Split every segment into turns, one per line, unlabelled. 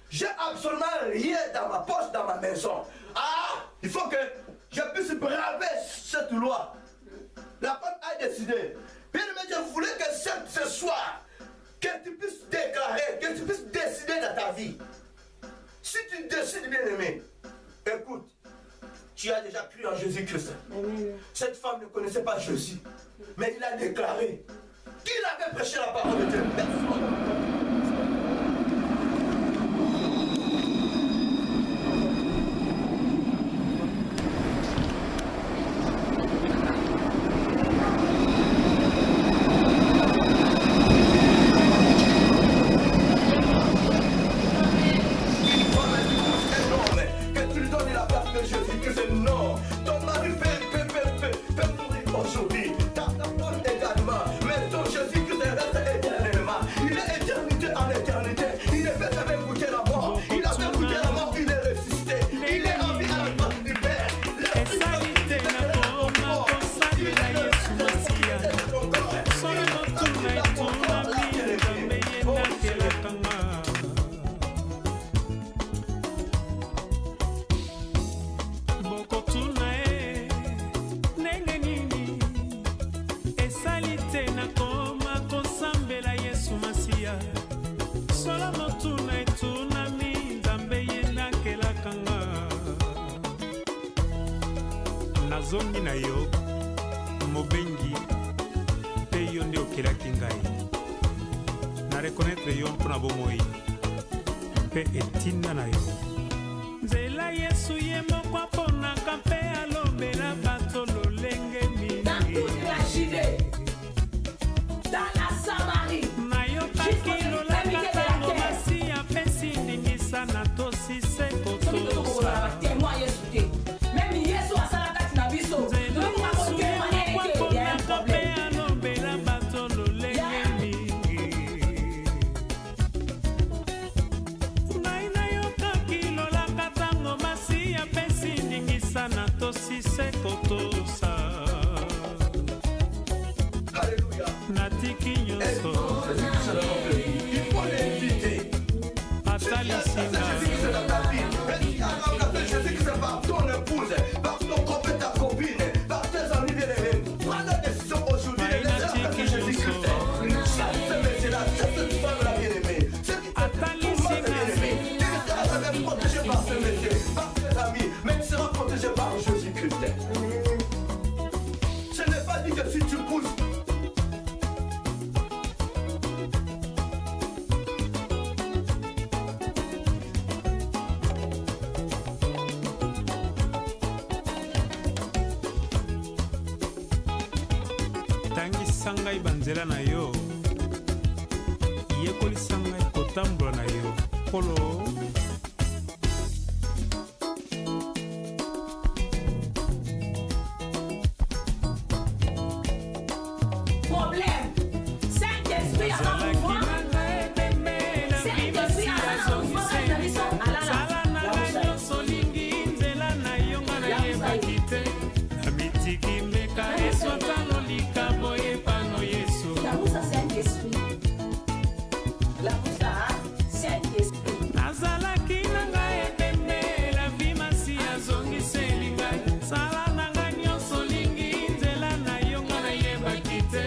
J'ai absolument rien dans ma poche, dans ma maison. Ah, il faut que je puisse braver cette loi. La femme a décidé. Bien aimé, je voulais que ce soir, que tu puisses déclarer, que tu puisses décider dans ta vie. Si tu décides, bien aimé, écoute, tu as déjà cru en Jésus-Christ. Cette femme ne connaissait pas Jésus, mais il a déclaré qu'il avait prêché la parole de Dieu.
Zongi na yo mobengi pe yo nde okelaki ngai na reconnaître yo mpona bomoi pe etinda na yo nzela Yesu ye moko aponaka mpe alombela bato lolenge mingi
dans toute la Judée, dans la Samarie,
nayokaki lolaka ntango masi apesi ndingisa na tosise kotosa natiki nyonso
il faut l'éviter.
atalisinga
Jésus-Christ par ton épouse, par ton copain, ta copine, par tes amis bien-aimés. Prends la décision aujourd'hui de laisser passer Jésus-Christ. Chasse monsieur-là, chasse cette femme-là bien-aimée. Ce qui te bien-aimé. Tu ne seras jamais protégé par ce monsieur, par tes amis, mais tu seras protégé par Jésus-Christ. Ce n'est pas dit que si tu pousses,
tangisa ngai banzela na yo yekolisa ngai kotambola na yo polo
problème. Saint-Esprit avant le mouvement. Saint-Esprit avant le mouvement.
sala na ngai nyonso lingi nzela na yo nga nayebaki te namitiki mbeka eswatano likabo epano Yesu
La bouche Saint-Esprit. La bouche Saint-Esprit.
nazalaki na ngai ebembe la vi masi azongiseli ngai sala na ngai nyonso lingi nzela na yo nga nayebaki te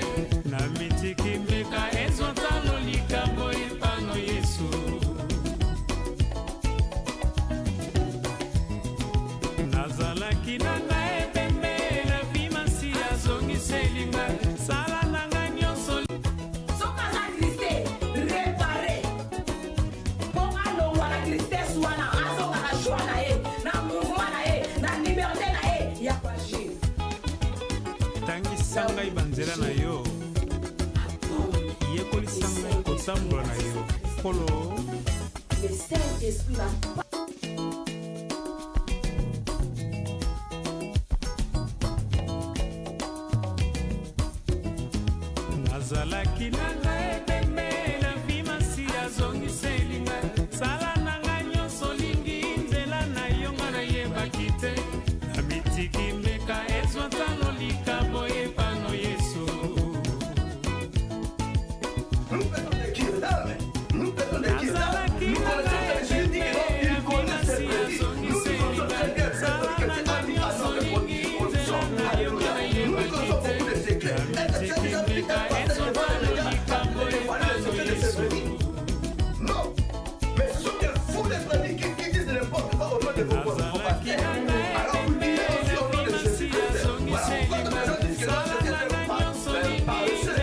namitiki mbeka ezwatano likambo epano Yesu nazalaki na ngai ebembe la vi masi azongiseli ngai sala na ngai nyonso
Soka na Christe, réparé. Pour alongwa na tristesse wana, azonga na joie na ye, na mouvement na ye, na liberté na ye, ya kwa agir.
tangisa ngai banzela na yo yekolisa ngai kotambola na yo polo
Le Saint-Esprit va
nazalaki na ngai ebembe la vi masi azongiseli ngai sala na ngai nyonso lingi nzela na yo nga nayebaki te namitiki mbeka ezwatano likabo epano Yesu
nous faisons des kilomètres, nous faisons des kilomètres, nous connaissons que Jésus dit c'est pourquoi vous combattez. Alors vous dites aussi au nom de Jésus-Christ. Voilà pourquoi les gens disent que non, c'est paresseux.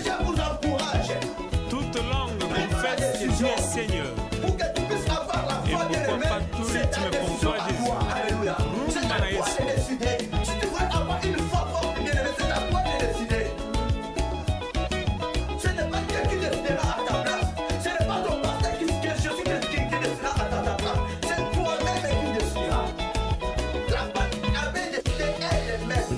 Je vous encourage.
Toute langue confesse que Dieu est Seigneur.
Pour que tu puisses avoir la foi de l'aimer, c'est ta décision à toi. Alléluia. C'est à toi de décider. Si tu veux avoir une foi forte, bien aimé, c'est à toi de décider. Ce n'est pas Dieu qui décidera à ta place. Ce n'est pas ton pasteur qui décidera à ta place. C'est toi-même qui décidera. La famille avait décidé elle-même.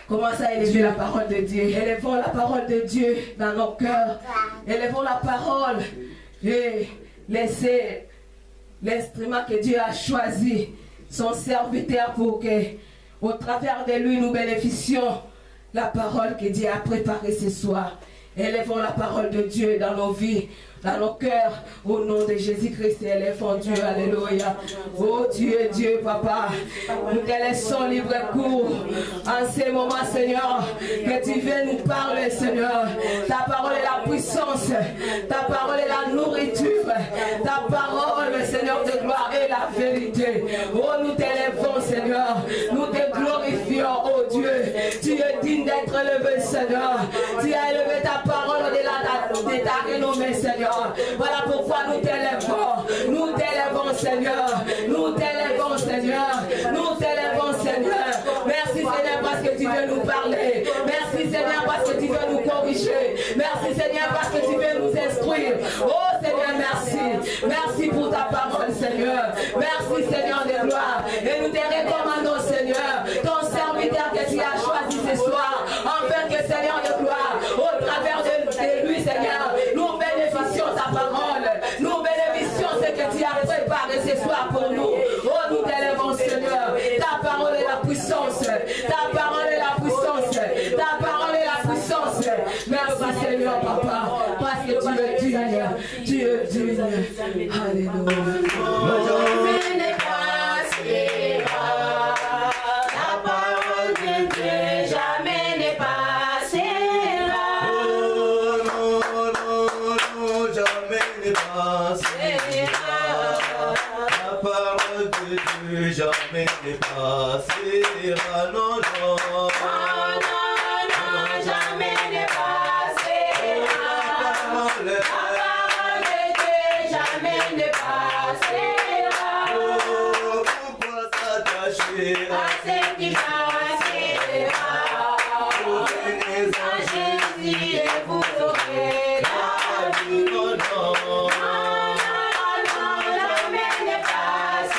Commence à élever la parole de Dieu. Élevons la parole de Dieu dans nos cœurs. Élevons la parole et laissez l'instrument que Dieu a choisi, son serviteur, pour que, au travers de lui, nous bénéficions la parole que Dieu a préparée ce soir. Élevons la parole de Dieu dans nos vies, dans nos cœurs, au nom de Jésus-Christ. Élevons Dieu, alléluia. Oh Dieu, Dieu, Papa, nous te laissons libre cours en ces moments, Seigneur, que tu viens nous parler, Seigneur. Ta parole est la puissance, ta parole est la nourriture, ta parole, Seigneur de gloire, est la vérité. Oh, nous t'élevons, Seigneur, nous te glorifions, oh Dieu. Tu es digne d'être élevé, Seigneur. Tu as élevé ta parole au-delà de ta renommée, Seigneur. Voilà pourquoi nous t'élevons, Seigneur, nous t'élevons, Seigneur, nous t'élevons, Seigneur. Merci, Seigneur, parce que tu veux nous parler. Merci, Seigneur, parce que tu veux nous corriger. Merci, Seigneur, parce que tu veux nous instruire. Oh, Seigneur, merci. Merci pour ta parole, Seigneur. Merci, Seigneur de gloire. Et nous te recommandons, Seigneur, ton serviteur que tu as choisi ce soir, afin que, Seigneur de gloire, au travers de lui, Seigneur, nous bénéficions ta parole. Nous bénéficions ce que tu as préparé ce soir pour nous. Oh, nous t'élevons, Seigneur. Ta parole est la puissance. Ta parole est la puissance. Ta parole est la puissance. Merci, Seigneur, Papa, parce que tu es digne. Tu es digne. Alléluia.
La parole de Dieu jamais n'est passée.
La parole de Dieu jamais ne passera, non, non.
Jamais ne passera. La parole de Dieu jamais ne passera.
Oh, pourquoi s'attacher
À ce qui passera. À Jésus et vous aurez la vie.
non, non.
Jamais ne passera.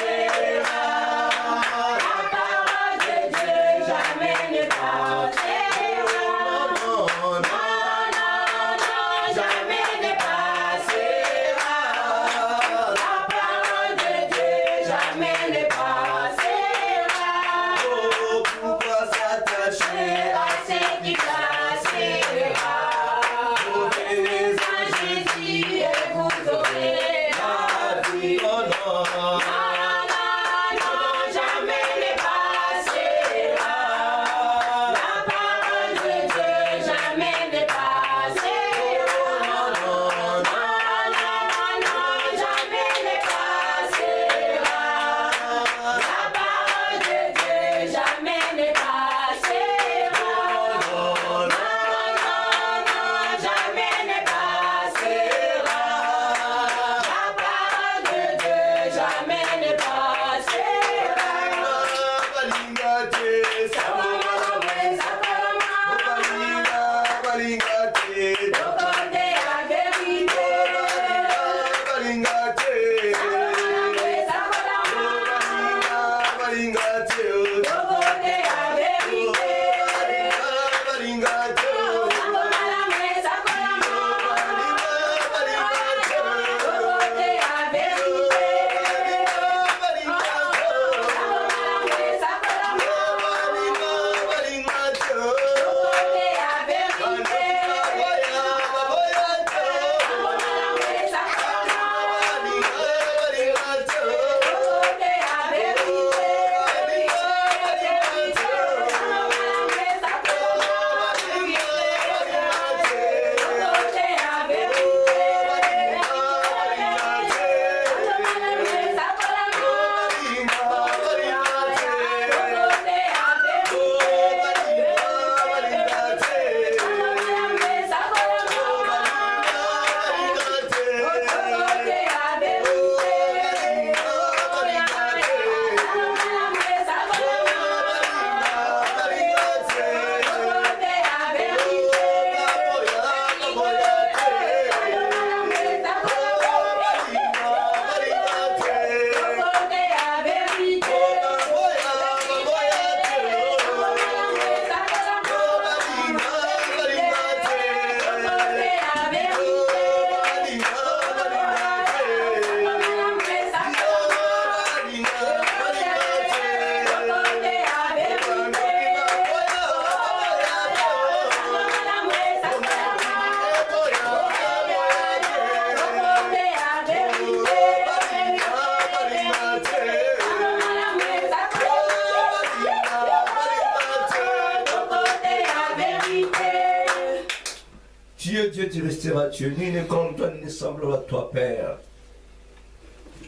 Dieu, tu resteras Dieu. Ni ne comme toi, ni ne semblera toi, Père.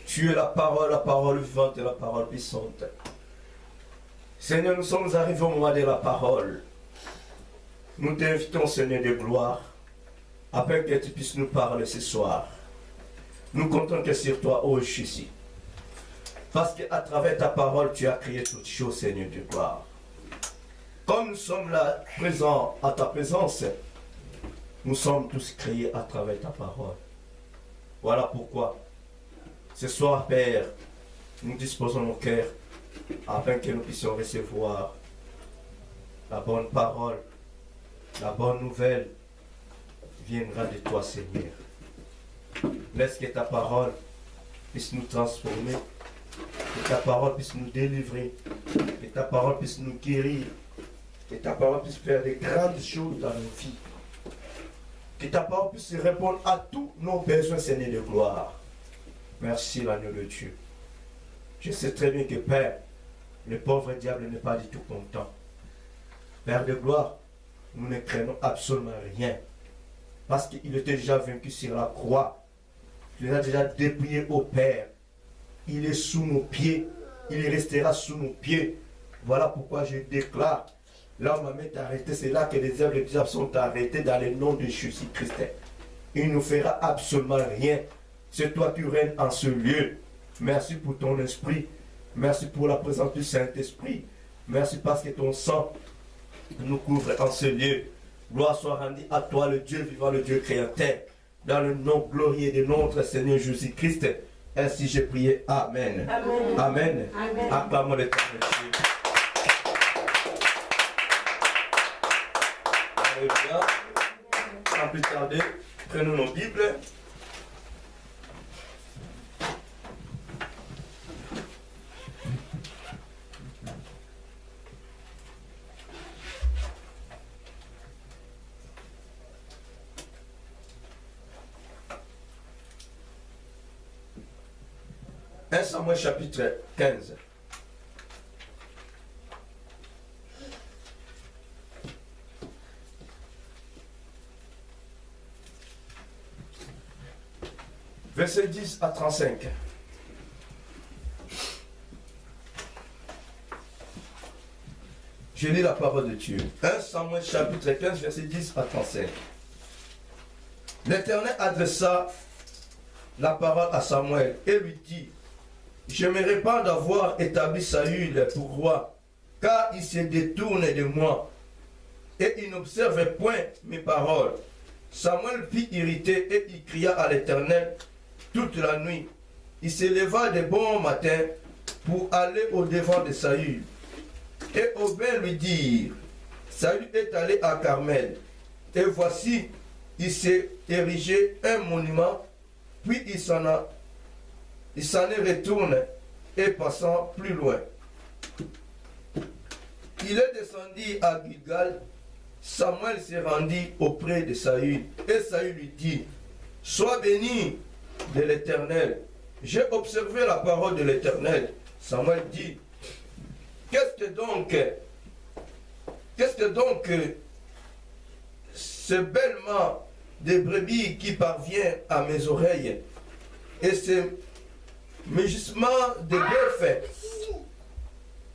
Tu es la parole vivante et la parole puissante. Seigneur, nous sommes arrivés au moment de la parole. Nous t'invitons, Seigneur de gloire, afin que tu puisses nous parler ce soir. Nous comptons que sur toi, ô Jésus. Parce qu'à travers ta parole, tu as créé toutes choses, Seigneur de gloire. Comme nous sommes là, présents à ta présence, nous sommes tous créés à travers ta parole. Voilà pourquoi, ce soir, Père, nous disposons nos cœurs afin que nous puissions recevoir la bonne parole, la bonne nouvelle viendra de toi, Seigneur. Laisse que ta parole puisse nous transformer, que ta parole puisse nous délivrer, que ta parole puisse nous guérir, que ta parole puisse faire de grandes choses dans nos vies, que ta parole puisse répondre à tous nos besoins, Seigneur de gloire. Merci, l'agneau de Dieu. Je sais très bien que, Père, le pauvre diable n'est pas du tout content. Père de gloire, nous ne craignons absolument rien. Parce qu'il était déjà vaincu sur la croix. Il nous a déjà dépouillé au Père. Il est sous nos pieds. Il restera sous nos pieds. Voilà pourquoi je déclare, là où ma main est arrêtée, c'est là que les œuvres du diable sont arrêtées dans le nom de Jésus-Christ. Il ne nous fera absolument rien. C'est toi qui règnes en ce lieu. Merci pour ton esprit. Merci pour la présence du Saint-Esprit. Merci parce que ton sang nous couvre en ce lieu. Gloire soit rendue à toi, le Dieu vivant, le Dieu créateur. Dans le nom glorieux de notre Seigneur Jésus-Christ. Ainsi j'ai prié. Amen. Amen. Amen. Amen. Acclamons l'Éternel Dieu. Alléluia. Sans plus tarder, prenons nos Bibles. Samuel chapitre 15. Verset 10 à 35. Je lis la parole de Dieu. 1 Samuel chapitre 15, verset 10 à 35. L'Éternel adressa la parole à Samuel et lui dit: je me répands d'avoir établi Saül pour roi, car il se détourne de moi, et il n'observe point mes paroles. Samuel fut irrité et il cria à l'Éternel, toute la nuit. Il se leva de bon matin pour aller au-devant de Saül. Et Obed lui dit, Saül est allé à Carmel. Et voici, il s'est érigé un monument, puis il s'en est retourné et passant plus loin. Il est descendu à Gilgal. Samuel s'est rendu auprès de Saül. Et Saül lui dit, sois béni de l'Éternel. J'ai observé la parole de l'Éternel. Samuel dit, qu'est-ce que donc ce bêlement de brebis qui parvient à mes oreilles et ce mugissement de bœuf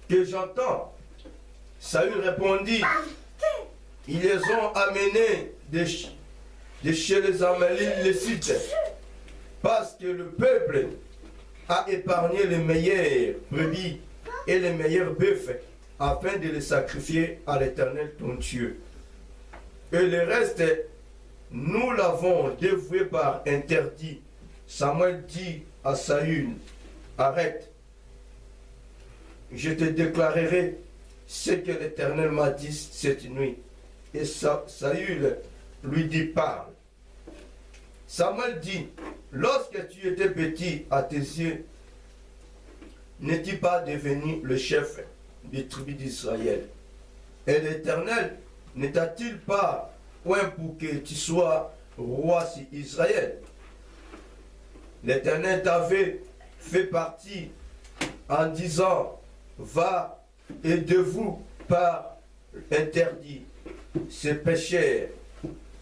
que j'entends? Saül répondit, ils les ont amenés de chez les Amalécites, parce que le peuple a épargné les meilleurs brebis et les meilleurs bœufs, afin de les sacrifier à l'Éternel ton Dieu. Et le reste, nous l'avons dévoué par interdit. Samuel dit à Saül, arrête, je te déclarerai ce que l'Éternel m'a dit cette nuit. Et Saül lui dit, parle. Samuel dit, lorsque tu étais petit à tes yeux, n'es-tu pas devenu le chef des tribus d'Israël? Et l'Éternel ne t'a-t-il pas point pour que tu sois roi sur Israël? L'Éternel t'avait fait partie en disant, va et dévoue par interdit ces pécheurs,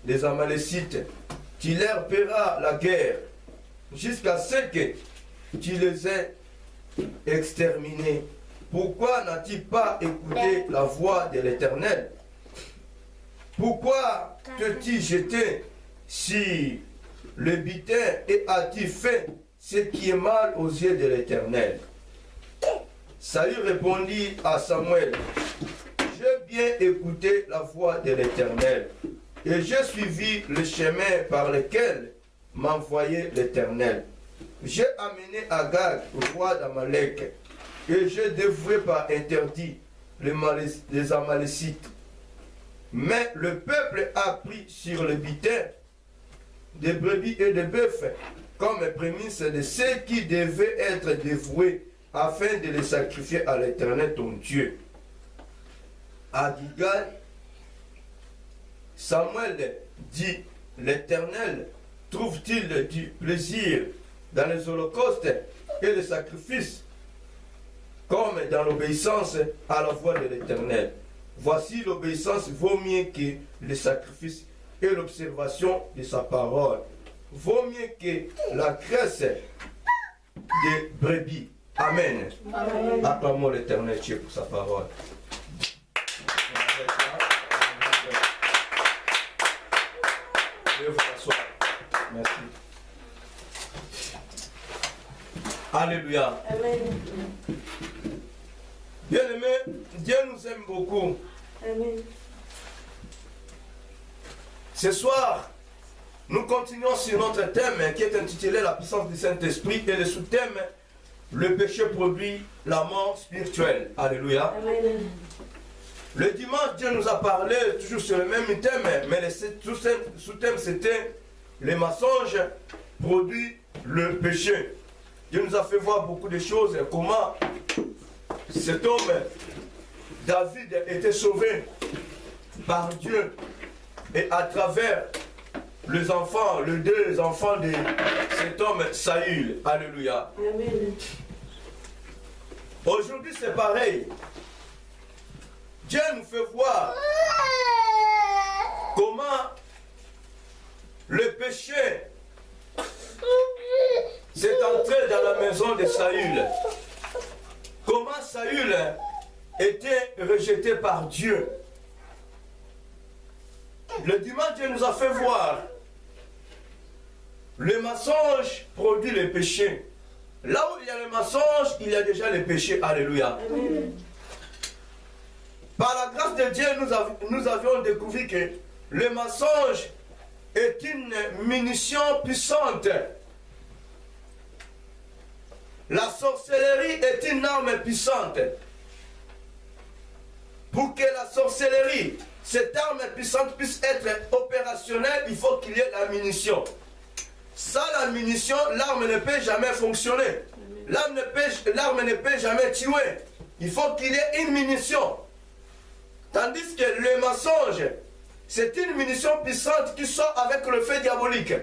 les Amalécites, tu leur paieras la guerre jusqu'à ce que tu les aies exterminés. Pourquoi n'as-tu pas écouté la voix de l'Éternel? Pourquoi te-tu jeté sur le butin et as-tu fait ce qui est mal aux yeux de l'Éternel? Saül répondit à Samuel, j'ai bien écouté la voix de l'Éternel et j'ai suivi le chemin par lequel m'a envoyé l'Éternel. J'ai amené Agag, roi d'Amalek, et j'ai dévoué par interdit les Amalécites. Mais le peuple a pris sur le butin des brebis et des bœufs comme prémisse de ceux qui devaient être dévoués afin de les sacrifier à l'Éternel ton Dieu. À Gilgal, Samuel dit, l'Éternel trouve-t-il du plaisir dans les holocaustes et les sacrifices comme dans l'obéissance à la voix de l'Éternel? Voici, l'obéissance vaut mieux que les sacrifices et l'observation de sa parole. Vaut mieux que la graisse des brebis. Amen. Amen. Acclamons l'Éternel Dieu pour sa parole. Merci. Alléluia.
Amen.
Bien-aimé, Dieu nous aime beaucoup.
Amen.
Ce soir, nous continuons sur notre thème qui est intitulé La puissance du Saint-Esprit et le sous-thème Le péché produit la mort spirituelle. Alléluia.
Amen.
Le dimanche, Dieu nous a parlé toujours sur le même thème, mais le sous-thème c'était les mensonges produisent le péché. Dieu nous a fait voir beaucoup de choses, comment cet homme, David, était sauvé par Dieu et à travers les deux enfants de cet homme, Saül. Alléluia.
Amen.
Aujourd'hui, c'est pareil. Dieu nous fait voir comment le péché s'est entré dans la maison de Saül. Comment Saül était rejeté par Dieu. Le dimanche, Dieu nous a fait voir le mensonge produit le péché. Là où il y a le mensonge, il y a déjà le péché. Alléluia.
Amen.
Par la grâce de Dieu, nous avions découvert que le mensonge est une munition puissante La sorcellerie est une arme puissante. Pour que la sorcellerie, cette arme puissante, puisse être opérationnelle, il faut qu'il y ait la munition. Sans la munition, l'arme ne peut jamais fonctionner. L'arme ne peut jamais tuer. Il faut qu'il y ait une munition. Tandis que le mensonge, c'est une munition puissante qui sort avec le feu diabolique.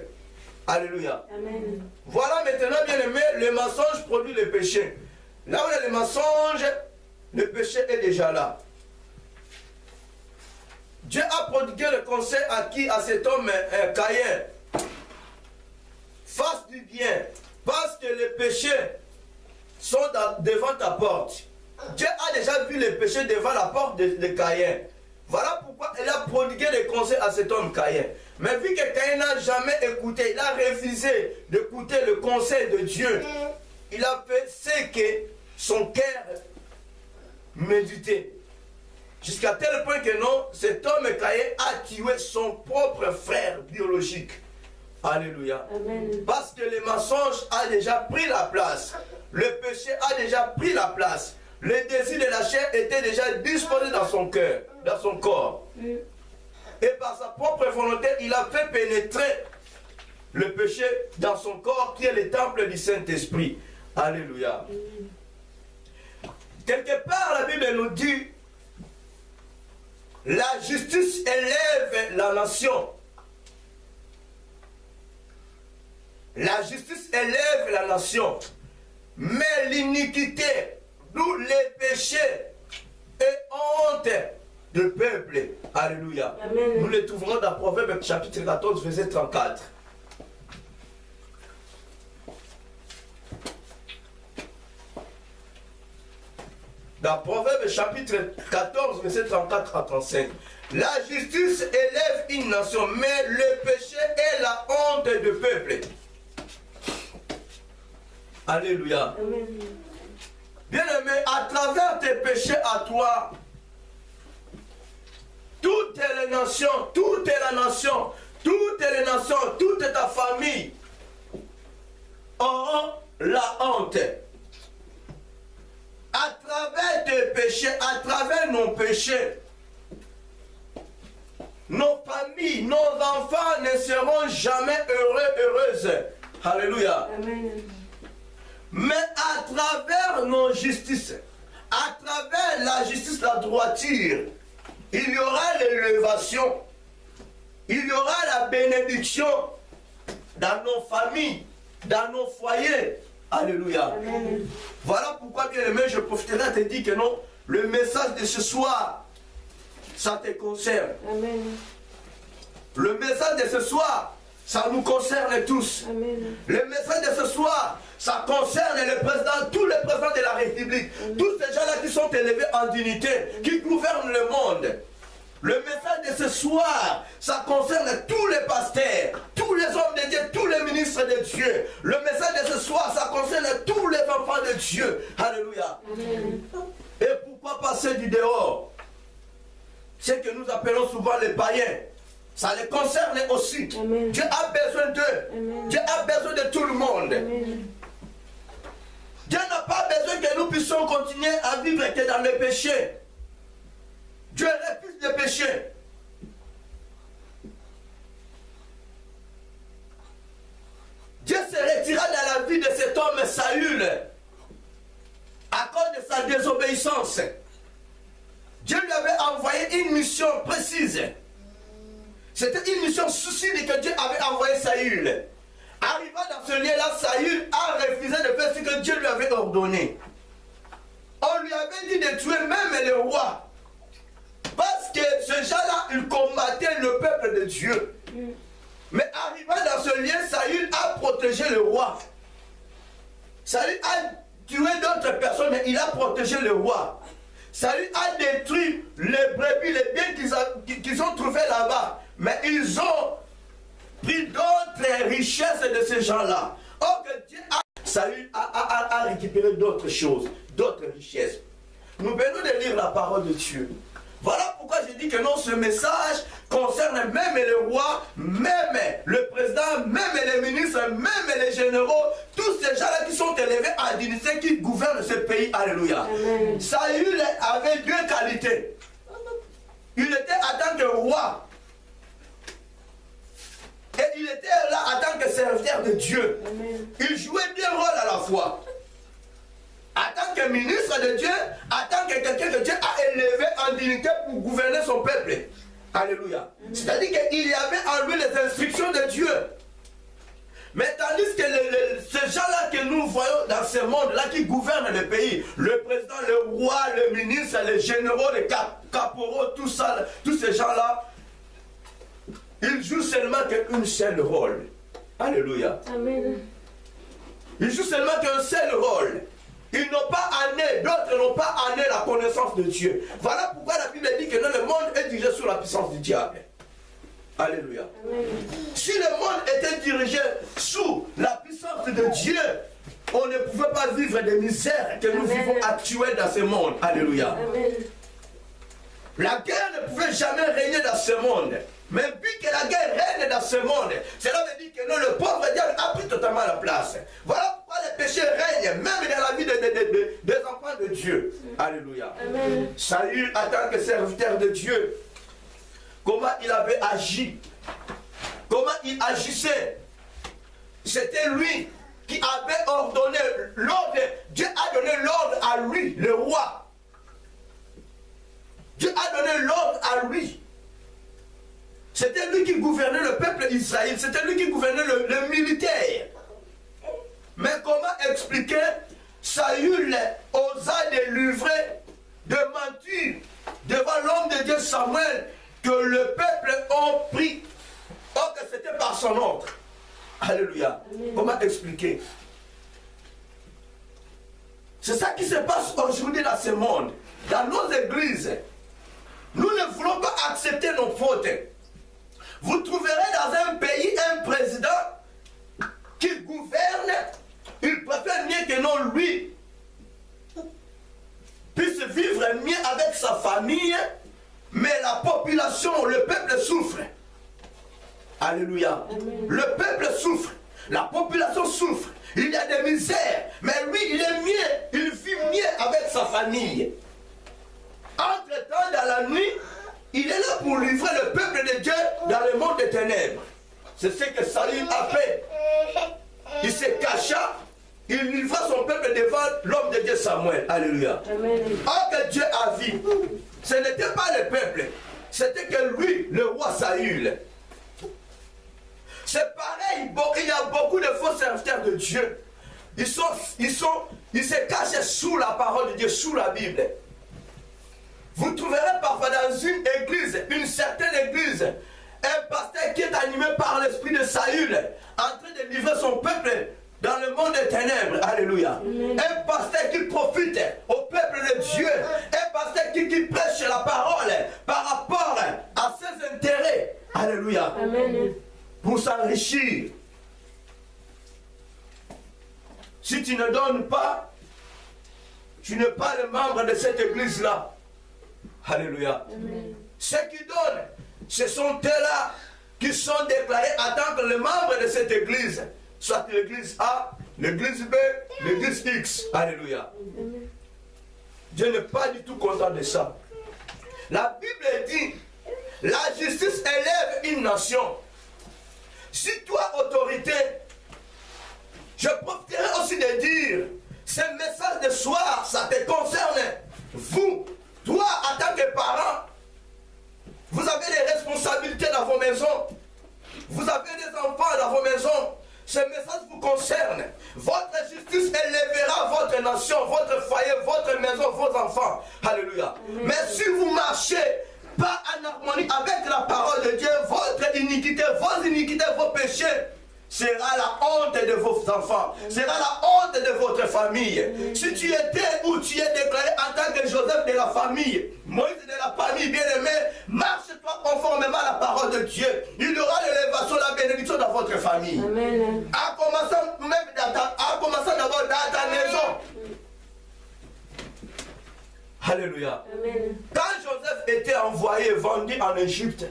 Alléluia.
Amen.
Voilà maintenant, bien aimé, le mensonge produit le péché. Là où il y a le mensonge, le péché est déjà là. Dieu a prodigué le conseil à qui? À cet homme Caïn. Fasse du bien, parce que les péchés sont devant ta porte. Dieu a déjà vu les péchés devant la porte de Caïn. Voilà pourquoi il a prodigué les conseils à cet homme Caïn. Mais vu que Caïn n'a jamais écouté, il a refusé d'écouter le conseil de Dieu. Il a fait ce que son cœur méditait. Jusqu'à tel point que non, cet homme Caïn a tué son propre frère biologique. Alléluia.
Amen.
Parce que le mensonge a déjà pris la place. Le péché a déjà pris la place. Le désir de la chair était déjà disposé dans son cœur, dans son corps. Et par sa propre volonté, il a fait pénétrer le péché dans son corps, qui est le temple du Saint-Esprit. Alléluia. Quelque part, la Bible nous dit, la justice élève la nation. La justice élève la nation. Mais l'iniquité, d'où les péchés et honte de peuple. Alléluia.
Amen.
Nous les trouverons dans Proverbe chapitre 14, verset 34. Dans Proverbe chapitre 14, verset 34 à 35. La justice élève une nation, mais le péché est la honte de peuple. Alléluia.
Amen.
Bien-aimé, à travers tes péchés à toi, toutes les nations, toute ta famille auront la honte. À travers tes péchés, à travers nos péchés, nos familles, nos enfants ne seront jamais heureuses. Alléluia.
Amen.
Mais à travers nos justices, à travers la justice, la droiture, il y aura l'élévation, il y aura la bénédiction dans nos familles, dans nos foyers. Alléluia.
Amen.
Voilà pourquoi, bien aimé, je profiterai à te dire que non, le message de ce soir, ça te concerne.
Amen.
Le message de ce soir, ça nous concerne tous.
Amen.
Le message de ce soir, ça concerne le président, tous les présidents de la République, tous ces gens-là qui sont élevés en dignité, qui gouvernent le monde. Le message de ce soir, ça concerne tous les pasteurs, tous les hommes de Dieu, tous les ministres de Dieu. Le message de ce soir, ça concerne tous les enfants de Dieu. Alléluia.
Amen.
Et pourquoi passer du dehors? Ce que nous appelons souvent les païens. Ça les concerne aussi.
Amen.
Dieu a besoin d'eux.
Amen.
Dieu a besoin de tout le monde.
Amen.
Dieu n'a pas besoin que nous puissions continuer à vivre que dans le péché. Dieu refuse le péché. Dieu se retira dans la vie de cet homme Saül à cause de sa désobéissance. Dieu lui avait envoyé une mission précise. C'était une mission suicide que Dieu avait envoyé Saül. Arrivant dans ce lieu-là, Saül a refusé de faire ce que Dieu lui avait ordonné. On lui avait dit de tuer même le roi. Parce que ce gens-là, ils combattaient le peuple de Dieu. Mais arrivant dans ce lieu, Saül a protégé le roi. Saül a tué d'autres personnes, mais il a protégé le roi. Saül a détruit les brebis, les biens qu'ils ont trouvés là-bas. Mais ils ont pris d'autres richesses de ces gens-là. Or que Dieu Saül a récupéré d'autres choses, d'autres richesses. Nous venons de lire la parole de Dieu. Voilà pourquoi je dis que non, ce message concerne même les rois, même le président, même les ministres, même les généraux, tous ces gens-là qui sont élevé en dignité qui gouverne ce pays. Alléluia. Saül avait deux qualités. Il était en tant que roi. Et il était là en tant que serviteur de Dieu. Amen. Il jouait deux rôles à la fois. En tant que ministre de Dieu, en tant que quelqu'un que Dieu a élevé en dignité pour gouverner son peuple. Alléluia. C'est-à-dire qu'il y avait en lui les instructions de Dieu. Mais tandis que ces gens-là que nous voyons dans ce monde-là qui gouvernent le pays, le président, le roi, le ministre, les généraux, les caporaux, tout ça, tous ces gens-là, ils jouent seulement qu'un seul rôle. Alléluia. Amen. Ils jouent seulement qu'un seul rôle. Ils n'ont pas amené, d'autres n'ont pas amené la connaissance de Dieu. Voilà pourquoi la Bible dit que le monde est dirigé sous la puissance du diable. Alléluia. Amen. Si le monde était dirigé sous la puissance de Dieu, on ne pouvait pas vivre des misères que nous vivons actuelles dans ce monde. Alléluia. Amen. La guerre ne pouvait jamais régner dans ce monde. Mais puis que la guerre règne dans ce monde, cela veut dire que non, le pauvre diable a pris totalement la place. Voilà pourquoi les péchés règnent, même dans la vie des enfants de Dieu. Alléluia. Amen. Saül, en tant que serviteur de Dieu, comment il avait agi, comment il agissait. C'était lui qui avait ordonné l'ordre. Dieu a donné l'ordre à lui, le roi. Dieu a donné l'ordre à lui. C'était lui qui gouvernait le peuple d'Israël. C'était lui qui gouvernait le militaire. Mais comment expliquer Saül osa délivrer, de mentir devant l'homme de Dieu Samuel que le peuple a pris, or que c'était par son ordre. Alléluia. Amen. Comment expliquer? C'est ça qui se passe aujourd'hui dans ce monde. Dans nos églises, nous ne voulons pas accepter nos fautes. Vous trouverez dans un pays un président qui gouverne, il préfère mieux que non lui puisse vivre mieux avec sa famille, mais la population, le peuple souffre. Alléluia. Amen. Le peuple souffre, la population souffre, il y a des misères, mais lui il est mieux, il vit mieux avec sa famille. Entre-temps, dans la nuit, il est là pour livrer le peuple de Dieu dans le monde des ténèbres. C'est ce que Saül a fait. Il se cacha, il livra son peuple devant l'homme de Dieu Samuel. Alléluia. Or que Dieu a vu, ce n'était pas le peuple, c'était que lui, le roi Saül. C'est pareil, il y a beaucoup de faux serviteurs de Dieu. Ils se cachent sous la parole de Dieu, sous la Bible. Vous trouverez parfois dans une église, une certaine église, un pasteur qui est animé par l'esprit de Saül, en train de livrer son peuple dans le monde des ténèbres. Alléluia. Amen. Un pasteur qui profite au peuple de Dieu. Un pasteur qui prêche la parole par rapport à ses intérêts. Alléluia. Amen. Pour s'enrichir. Si tu ne donnes pas, tu n'es pas le membre de cette église-là. Alléluia. Amen. Ceux qui donnent, ce sont eux-là qui sont déclarés en tant que les membres de cette église. Soit l'église A, l'église B, l'église X. Alléluia. Amen. Dieu n'est pas du tout content de ça. La Bible dit, la justice élève une nation. Si toi, autorité, je profiterai aussi de dire, ce message de soir, ça te concerne. Vous, toi, en tant que parent, vous avez des responsabilités dans vos maisons. Vous avez des enfants dans vos maisons. Ce message vous concerne. Votre justice élèvera votre nation, votre foyer, votre maison, vos enfants. Alléluia. Amen. Mais si vous marchez pas en harmonie avec la parole de Dieu, votre iniquité, vos iniquités, vos péchés, sera la honte de vos enfants, sera la honte de votre famille. Si tu étais ou tu es déclaré en tant que Joseph de la famille, Moïse de la famille bien-aimé, marche-toi conformément à la parole de Dieu. Il y aura l'élévation, la bénédiction dans votre famille. Amen. En commençant même d'abord dans ta maison. Alléluia. Amen. Quand Joseph était envoyé, vendu en Égypte,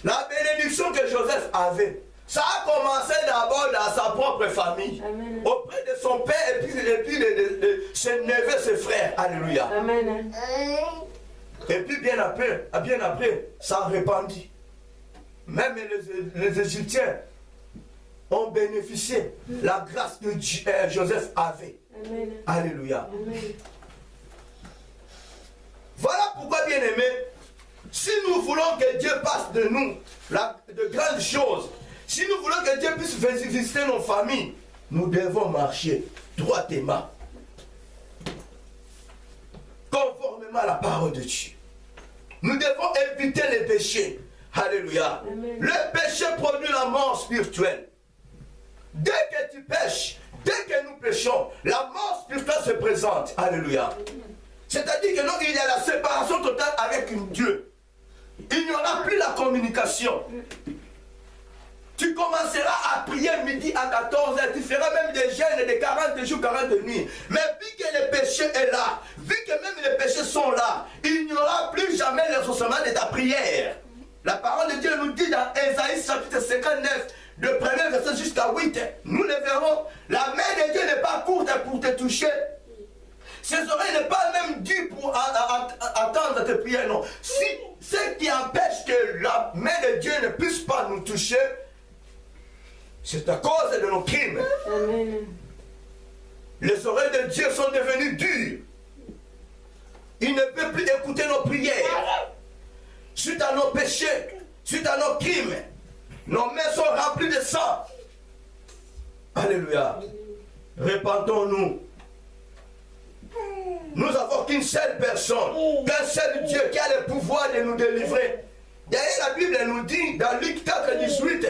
la bénédiction que Joseph avait, Ça a commencé d'abord dans sa propre famille.
Amen.
Auprès de son père et puis de ses neveux, ses frères. Alléluia.
Amen.
Et puis bien après, ça a répandu. Même les Égyptiens ont bénéficié de la grâce que Joseph avait.
Amen.
Alléluia.
Amen.
Voilà pourquoi, bien aimé, si nous voulons que Dieu passe de nous de grandes choses, si nous voulons que Dieu puisse visiter nos familles, nous devons marcher droitement, conformément à la parole de Dieu. Nous devons éviter les péchés. Alléluia.
Amen.
Le péché produit la mort spirituelle. Dès que tu pêches, dès que nous péchons, la mort spirituelle se présente. Alléluia. C'est-à-dire que non, il y a la séparation totale avec Dieu. Il n'y aura plus la communication. Tu commenceras à prier midi à 14h, tu feras même des jeûnes de 40 jours, 40 nuits. Mais vu que le péché est là, vu que même les péchés sont là, il n'y aura plus jamais l'exaucement de ta prière. La parole de Dieu nous dit dans Ésaïe chapitre 59, de 1er verset jusqu'à 8, nous le verrons, la main de Dieu n'est pas courte pour te toucher. Ses oreilles n'est pas même dues pour attendre tes prières, non. Si ce qui empêche que la main de Dieu ne puisse pas nous toucher, c'est à cause de nos crimes.
Amen.
Les oreilles de Dieu sont devenues dures. Il ne peut plus écouter nos prières. Suite à nos péchés, suite à nos crimes, nos mains sont remplies de sang. Alléluia. Répentons-nous. Nous n'avons qu'une seule personne, qu'un seul Dieu qui a le pouvoir de nous délivrer. D'ailleurs, la Bible nous dit dans Luc 4, 18,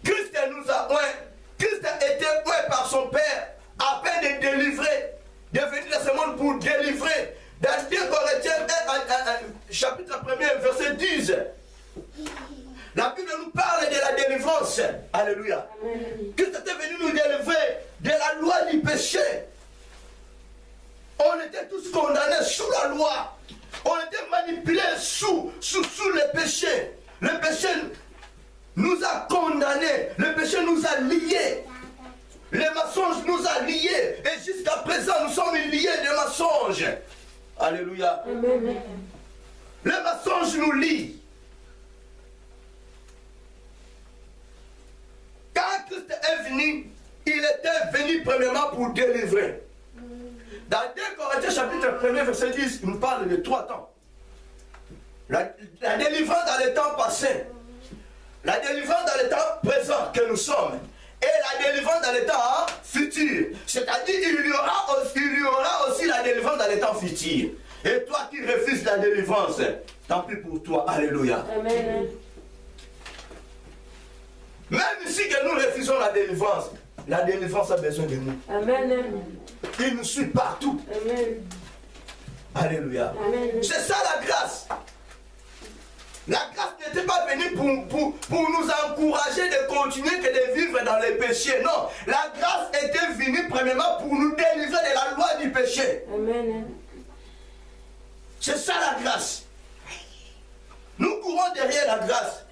Christ nous a oint. Christ a été oint par son Père afin de délivrer, de venir dans ce monde pour délivrer. Dans 2 Corinthiens 1, chapitre 1, verset 10, la Bible nous parle de la délivrance. Alléluia. Christ était venu nous délivrer de la loi du péché. On était tous condamnés sous la loi. On était manipulés sous le péché. Le péché nous a condamnés. Le péché nous a liés. Les mensonges nous a liés. Et jusqu'à présent, nous sommes liés de mensonges. Alléluia.
Amen.
Les mensonges nous lient. Quand Christ est venu, il était venu premièrement pour délivrer. Dans 2 Corinthiens chapitre 1, verset 10, il nous parle de 3 temps. La délivrance dans les temps passés, la délivrance dans les temps présents que nous sommes, et la délivrance dans les temps futurs. C'est-à-dire il y aura aussi la délivrance dans les temps futurs. Et toi qui refuses la délivrance, tant pis pour toi. Alléluia.
Amen.
Même si que nous refusons la délivrance a besoin de nous.
Amen.
Il nous suit partout.
Amen.
Alléluia.
Amen.
C'est ça la grâce. La grâce n'était pas venue pour nous encourager de continuer que de vivre dans les péchés. Non, la grâce était venue premièrement pour nous délivrer de la loi du péché.
Amen.
C'est ça la grâce. Nous courons derrière la grâce.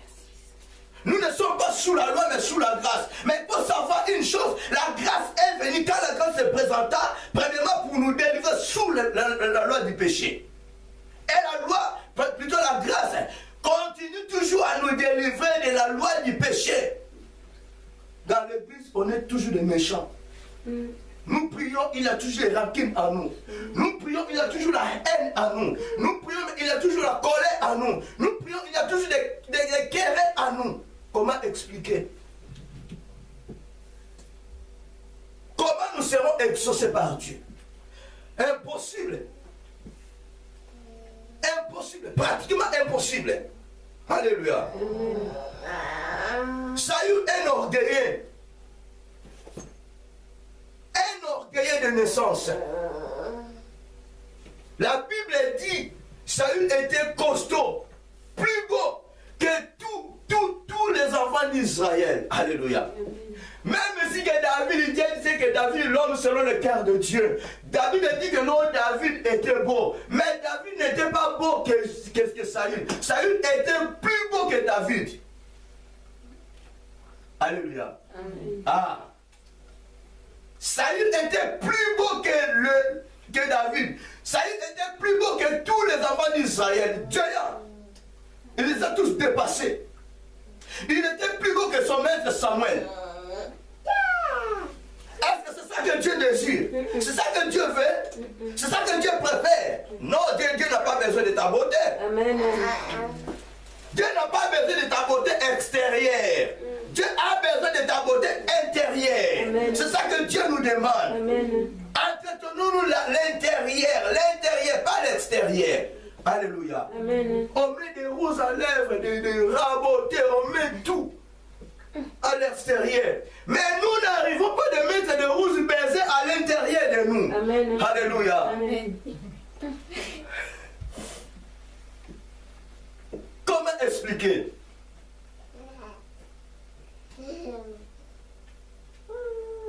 Nous ne sommes pas sous la loi, mais sous la grâce. Mais il faut savoir une chose, la grâce est venue quand la grâce se présenta, premièrement pour nous délivrer sous la loi du péché. Et la loi, plutôt la grâce, continue toujours à nous délivrer de la loi du péché. Dans l'église, on est toujours des méchants. Nous prions, il y a toujours des rancines en nous. Nous prions, il y a toujours la haine en nous. Nous prions, il y a toujours la colère en nous. Nous prions, il y a toujours des querelles en nous. Comment expliquer? Comment nous serons exaucés par Dieu? Impossible. Impossible. Pratiquement impossible. Alléluia. Saül est orgueilleux. Un orgueilleux de naissance. La Bible dit Saül était costaud, plus beau que tous les enfants d'Israël. Alléluia. Même si que David dit que David est l'homme selon le cœur de Dieu. David dit que non, David était beau. Mais David n'était pas beau que Saül. Saül était plus beau que David. Alléluia.
Amen.
Ah. Saül était plus beau que David. Saül était plus beau que tous les enfants d'Israël. Géant. Il les a tous dépassés. Il était plus beau que son maître Samuel. Est-ce que c'est ça que Dieu désire? C'est ça que Dieu veut? C'est ça que Dieu préfère? Non, Dieu n'a pas besoin de ta beauté.
Amen.
Dieu n'a pas besoin de ta beauté extérieure. Dieu a besoin de ta beauté intérieure. C'est ça que Dieu nous demande.
Amen.
Entretenons-nous l'intérieur, pas l'extérieur. Alléluia.
Amen.
On met des roses à lèvres, des rabotés, on met tout à l'extérieur. Mais nous n'arrivons pas de mettre des roses baisées à l'intérieur de nous.
Amen.
Alléluia.
Amen.
Comment expliquer?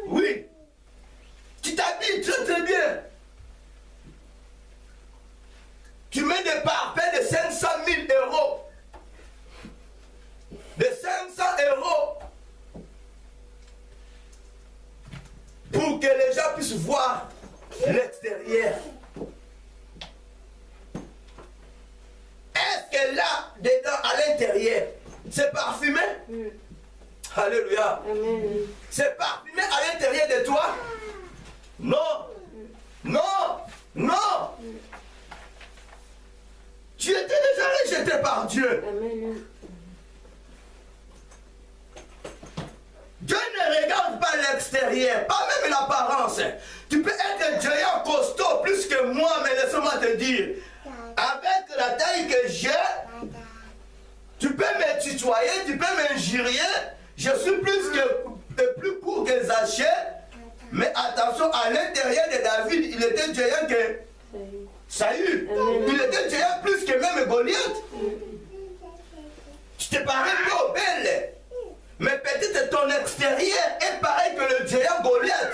Oui. Tu t'habilles très très bien. Tu mets des parpaings de 500 000 euros. De 500 euros. Pour que les gens puissent voir l'extérieur. Est-ce que là, dedans, à l'intérieur, c'est parfumé? Alléluia.
Amen.
C'est parfumé à l'intérieur de toi? Non. Non. Non. Tu étais déjà rejeté par Dieu.
Amen.
Dieu ne regarde pas l'extérieur, pas même l'apparence. Tu peux être un géant costaud plus que moi, mais laisse-moi te dire, avec la taille que j'ai, tu peux me tutoyer, tu peux m'injurier. Je suis plus court que Zachée, mais attention, à l'intérieur de David, il était géant que Saül. Il était géant plus que même Goliath. Tu te parais pas belle. Mais peut-être ton extérieur est pareil que le géant Goliath.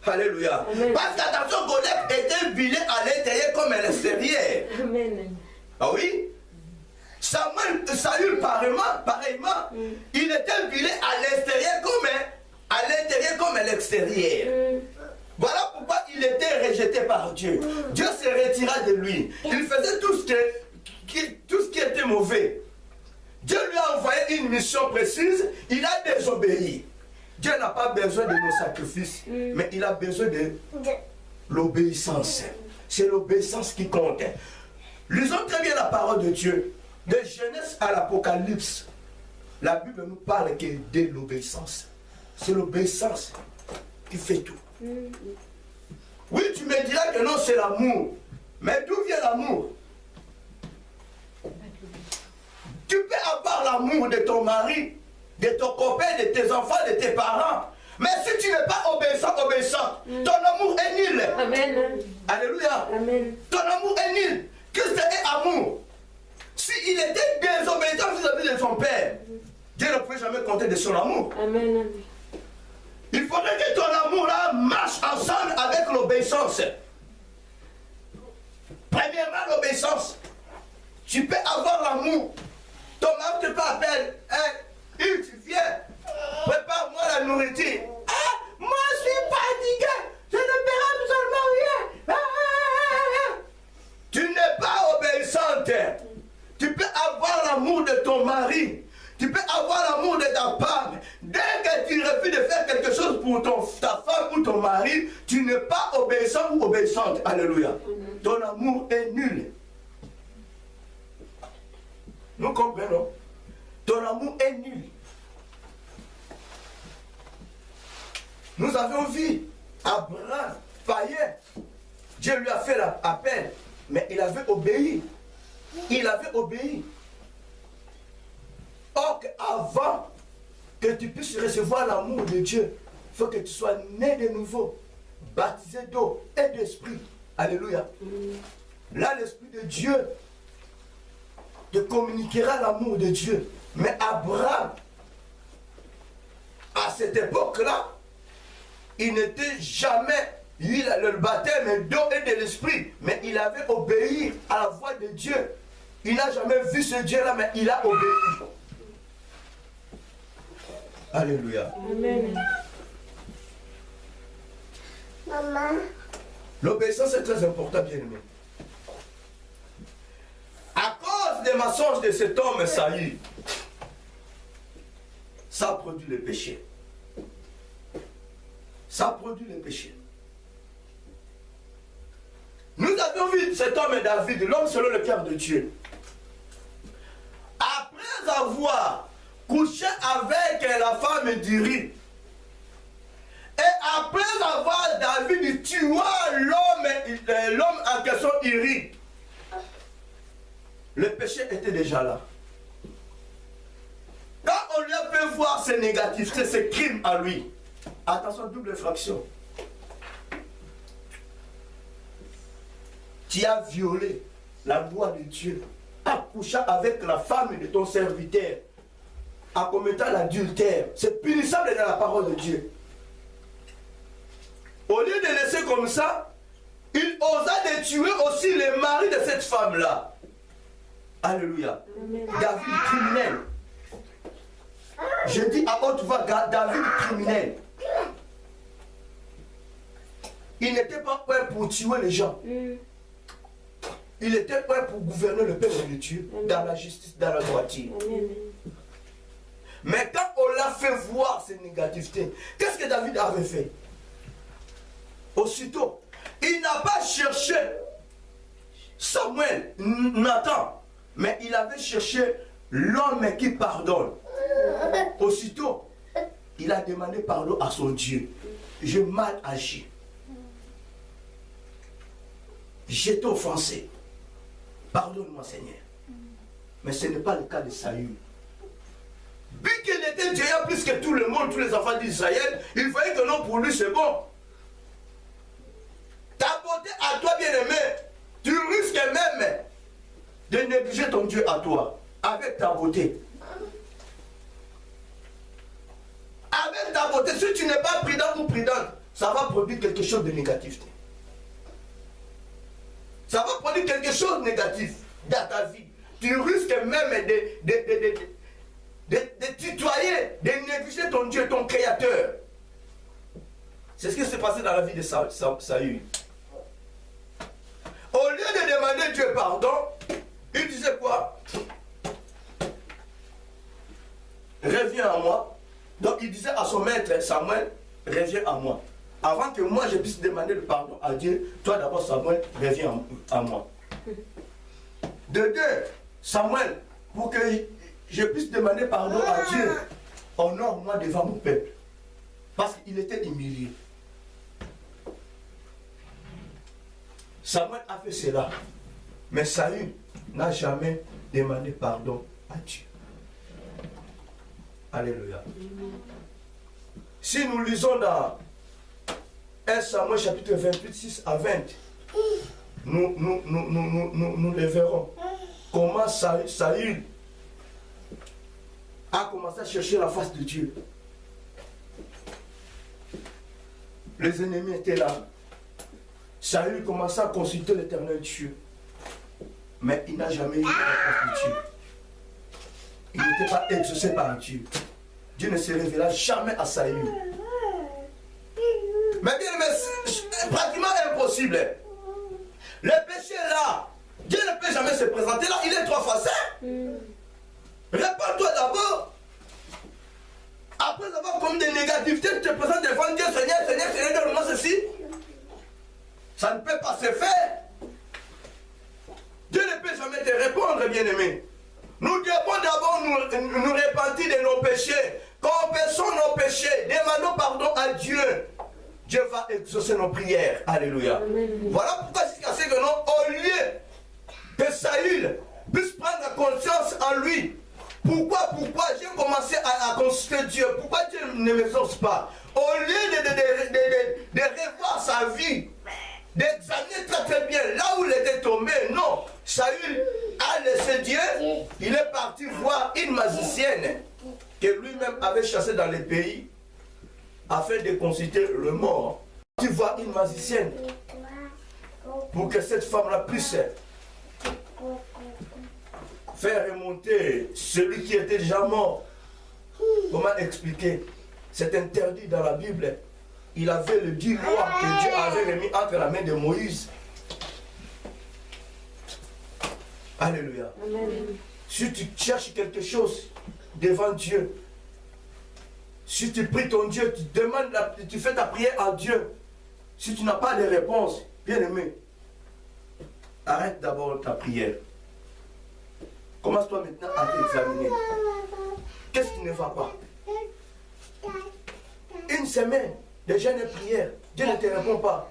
Alléluia. Parce qu'attention, Goliath était vilain à l'intérieur comme à l'extérieur.
Amen.
Ah oui? Saül, pareillement, il était vilain à l'extérieur comme à l'extérieur. Voilà pourquoi il était rejeté par Dieu. Dieu se retira de lui. Il faisait tout ce qui était mauvais. Dieu lui a envoyé une mission précise, il a désobéi. Dieu n'a pas besoin de nos sacrifices, mais il a besoin de l'obéissance. C'est l'obéissance qui compte. Lisons très bien la parole de Dieu. De Genèse à l'Apocalypse, la Bible nous parle que de l'obéissance. C'est l'obéissance qui fait tout. Oui, tu me diras que non, c'est l'amour. Mais d'où vient l'amour? Tu peux avoir l'amour de ton mari, de ton copain, de tes enfants, de tes parents. Mais si tu n'es pas obéissant, ton amour est nul.
Amen.
Alléluia.
Amen.
Ton amour est nul. Qu'est-ce que c'est amour? S'il était désobéissant vis-à-vis de son père, Dieu ne pouvait jamais compter de son amour.
Amen.
Il faudrait que ton amour là marche ensemble avec l'obéissance. Premièrement, l'obéissance. Tu peux avoir l'amour. Ton mari te peut appeler, tu viens, prépare-moi la nourriture. Ah, moi je suis fatigué, je ne peux absolument rien. Tu n'es pas obéissante. Tu peux avoir l'amour de ton mari. Tu peux avoir l'amour de ta femme. Dès que tu refuses de faire quelque chose pour ta femme ou ton mari, tu n'es pas obéissant ou obéissante. Alléluia. Ton amour est nul. Nous comprenons. Ton amour est nul. Nous avons vu Abraham païen. Dieu lui a fait l'appel, mais il avait obéi. Il avait obéi. Or, avant que tu puisses recevoir l'amour de Dieu, il faut que tu sois né de nouveau, baptisé d'eau et d'esprit. Alléluia. Là, l'Esprit de Dieu te communiquera l'amour de Dieu. Mais Abraham, à cette époque-là, il n'était jamais eu le baptême d'eau et de l'Esprit, mais il avait obéi à la voix de Dieu. Il n'a jamais vu ce Dieu-là, mais il a obéi. Alléluia.
Amen.
Maman.
L'obéissance est très importante, bien aimé. À cause des mensonges de cet homme Saül, ça produit le péché. Ça produit le péché. Nous avons vu cet homme David, l'homme selon le cœur de Dieu. Après avoir couché avec la femme d'Uri, et après avoir David tué l'homme en question Uri, le péché était déjà là. Quand on lui a fait voir ses négativités, ses crimes à lui, attention, double fraction. Tu as violé la loi de Dieu, accouchant avec la femme de ton serviteur, en commettant l'adultère. C'est punissable dans la parole de Dieu. Au lieu de laisser comme ça, il osa de tuer aussi le mari de cette femme-là. Alléluia. Amen. David criminel. Je dis à haute voix, David criminel. Il n'était pas prêt pour tuer les gens. Il était prêt pour gouverner le peuple de Dieu dans la justice, dans la droiture. Mais quand on l'a fait voir ses négativités, qu'est-ce que David avait fait? Aussitôt, il n'a pas cherché Samuel, Nathan, mais il avait cherché l'homme qui pardonne. Aussitôt, il a demandé pardon à son Dieu. J'ai mal agi. J'ai offensé. Pardonne-moi, Seigneur. Mais ce n'est pas le cas de Saül. Vu qu'il était Dieu plus que tout le monde, tous les enfants d'Israël, il voyait que non, pour lui c'est bon. Ta beauté à toi, bien-aimé, tu risques même de négliger ton Dieu à toi, avec ta beauté. Avec ta beauté, si tu n'es pas prudent ou prudente, ça va produire quelque chose de négatif. Ça va produire quelque chose de négatif dans ta vie. Tu risques même de tutoyer, de négliger ton Dieu, ton Créateur. C'est ce qui s'est passé dans la vie de Saül. Au lieu de demander Dieu pardon, il disait quoi? Reviens à moi. Donc il disait à son maître Samuel, reviens à moi. Avant que moi je puisse demander le pardon à Dieu, toi d'abord Samuel, reviens à moi. De deux, Samuel, pour que je puisse demander pardon à Dieu, honore-moi devant mon peuple. Parce qu'il était humilié. Samuel a fait cela. Mais Saül n'a jamais demandé pardon à Dieu. Alléluia. Si nous lisons dans 1 Samuel chapitre 28, 6 à 20, nous le verrons. Comment Saül a commencé à chercher la face de Dieu. Les ennemis étaient là. Saül commença à consulter l'Éternel Dieu. Mais il n'a jamais eu la réponse de Dieu. Il n'était pas exaucé par Dieu. Dieu ne se révéla jamais à Saül. Mais bien, c'est pratiquement impossible. Le péché là, Dieu ne peut jamais se présenter là, il est trois fois saint. Réponds-toi d'abord. Après avoir comme des négativités, tu te présentes devant Dieu, Seigneur, donne-moi ceci. Ça ne peut pas se faire. Dieu ne peut jamais te répondre, bien-aimé. Nous devons d'abord nous repentir de nos péchés. Confessons nos péchés. Demandons pardon à Dieu. Dieu va exaucer nos prières. Alléluia. Amen. Voilà pourquoi c'est que non, au lieu que Saül puisse prendre conscience en lui. Pourquoi j'ai commencé à consulter Dieu? Pourquoi Dieu ne m'exauce pas? Au lieu de revoir sa vie, d'examiner très très bien là où il était tombé, non. Saül a laissé Dieu, il est parti voir une magicienne que lui-même avait chassée dans les pays afin de consulter le mort. Tu vois une magicienne pour que cette femme-là puisse faire remonter celui qui était déjà mort Comment expliquer? C'est interdit dans la Bible. Il avait le 10 lois que Dieu avait remis entre la main de Moïse. Alléluia. Amen. Si tu cherches quelque chose devant Dieu, si tu pries ton Dieu, tu demandes, tu fais ta prière à Dieu, si tu n'as pas de réponse, bien aimé, arrête d'abord ta prière. Commence-toi maintenant à t'examiner. Qu'est-ce qui ne va pas? Une semaine de jeûne et prière, Dieu ne te répond pas.